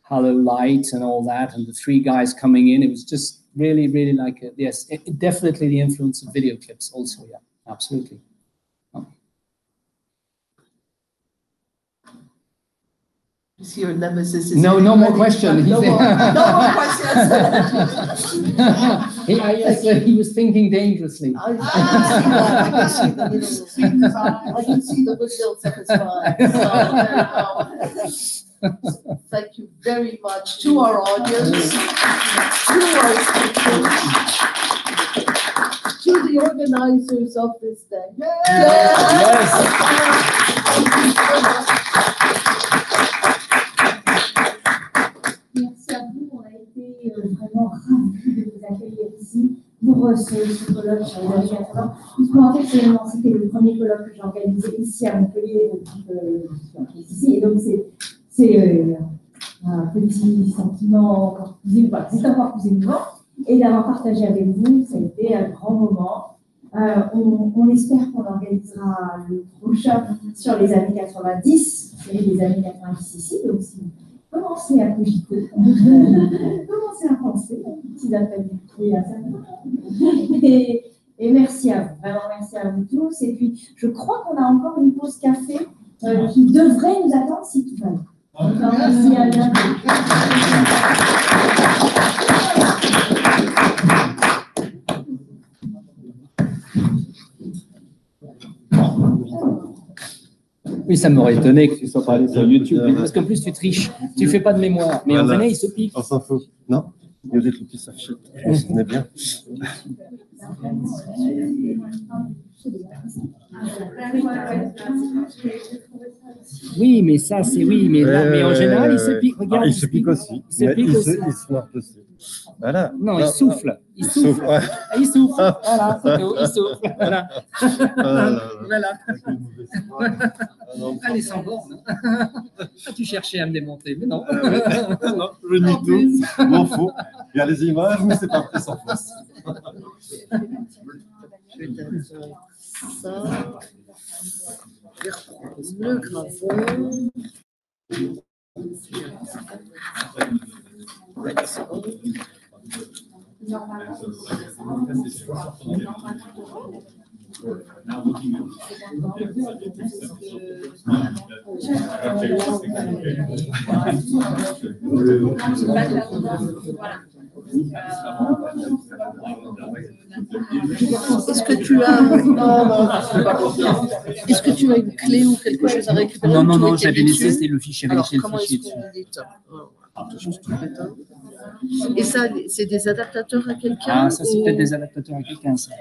S10: halo light and all that, and the 3 guys coming in. It was just really like it. Yes, it definitely the influence of video clips also. Yeah, absolutely.
S1: Is your nemesis?
S10: No more questions.
S1: No more questions.
S10: He was thinking dangerously.
S1: I can see the whistle satisfied. So, thank you very much to our audience, to our speakers, to the organizers of this day.
S5: Merci à vous, on a été vraiment ravis de vous accueillir ici pour ce colloque sur les années 80. En fait, c'était le premier colloque que j'ai organisé ici à Montpellier depuis que je suis ici. Et donc, c'est un petit sentiment encore plus émouvant. C'est encore plus émouvant. Et d'avoir partagé avec vous, ça a été un grand moment. On espère qu'on organisera le prochain sur les années 90, c'est les années 90 ici. Donc, si commencez à cogiter, commencez à penser, petits appels du pied à ça. Et merci à vous, vraiment merci à vous tous. Et puis, je crois qu'on a encore une pause café qui devrait nous attendre si tout va bien. Merci, à bientôt.
S10: Oui, ça m'aurait étonné que tu sois pas allé sur YouTube, parce qu'en plus tu triches, tu fais pas de mémoire. Mais en année, il se pique.
S12: On s'en fout. Non, il y a des trucs qui s'affichent. On se tenait bien.
S10: Oui, mais ça, c'est oui, mais là, mais en général, il se pique. Regarde,
S12: il se pique aussi.
S10: Il se pique aussi.
S12: Il se marque aussi. Voilà.
S10: Non, il souffle. Il souffle.
S12: Ouais.
S10: Il souffle. Voilà, c'est tout. Il souffle. Voilà. Voilà. Allez, sans borne. Tu cherchais à me démonter, mais non.
S12: Non, je nie tout. M'en fous. Il y a les images, mais c'est pas pris sans force.
S1: Ça. Le gravon. Est-ce que tu as une clé ou quelque chose à récupérer?
S10: Non, j'avais laissé le fichier avec le fichier dessus.
S1: Et ça, c'est des adaptateurs à quelqu'un?
S10: Ah, ça, c'est peut-être des adaptateurs à quelqu'un, ça.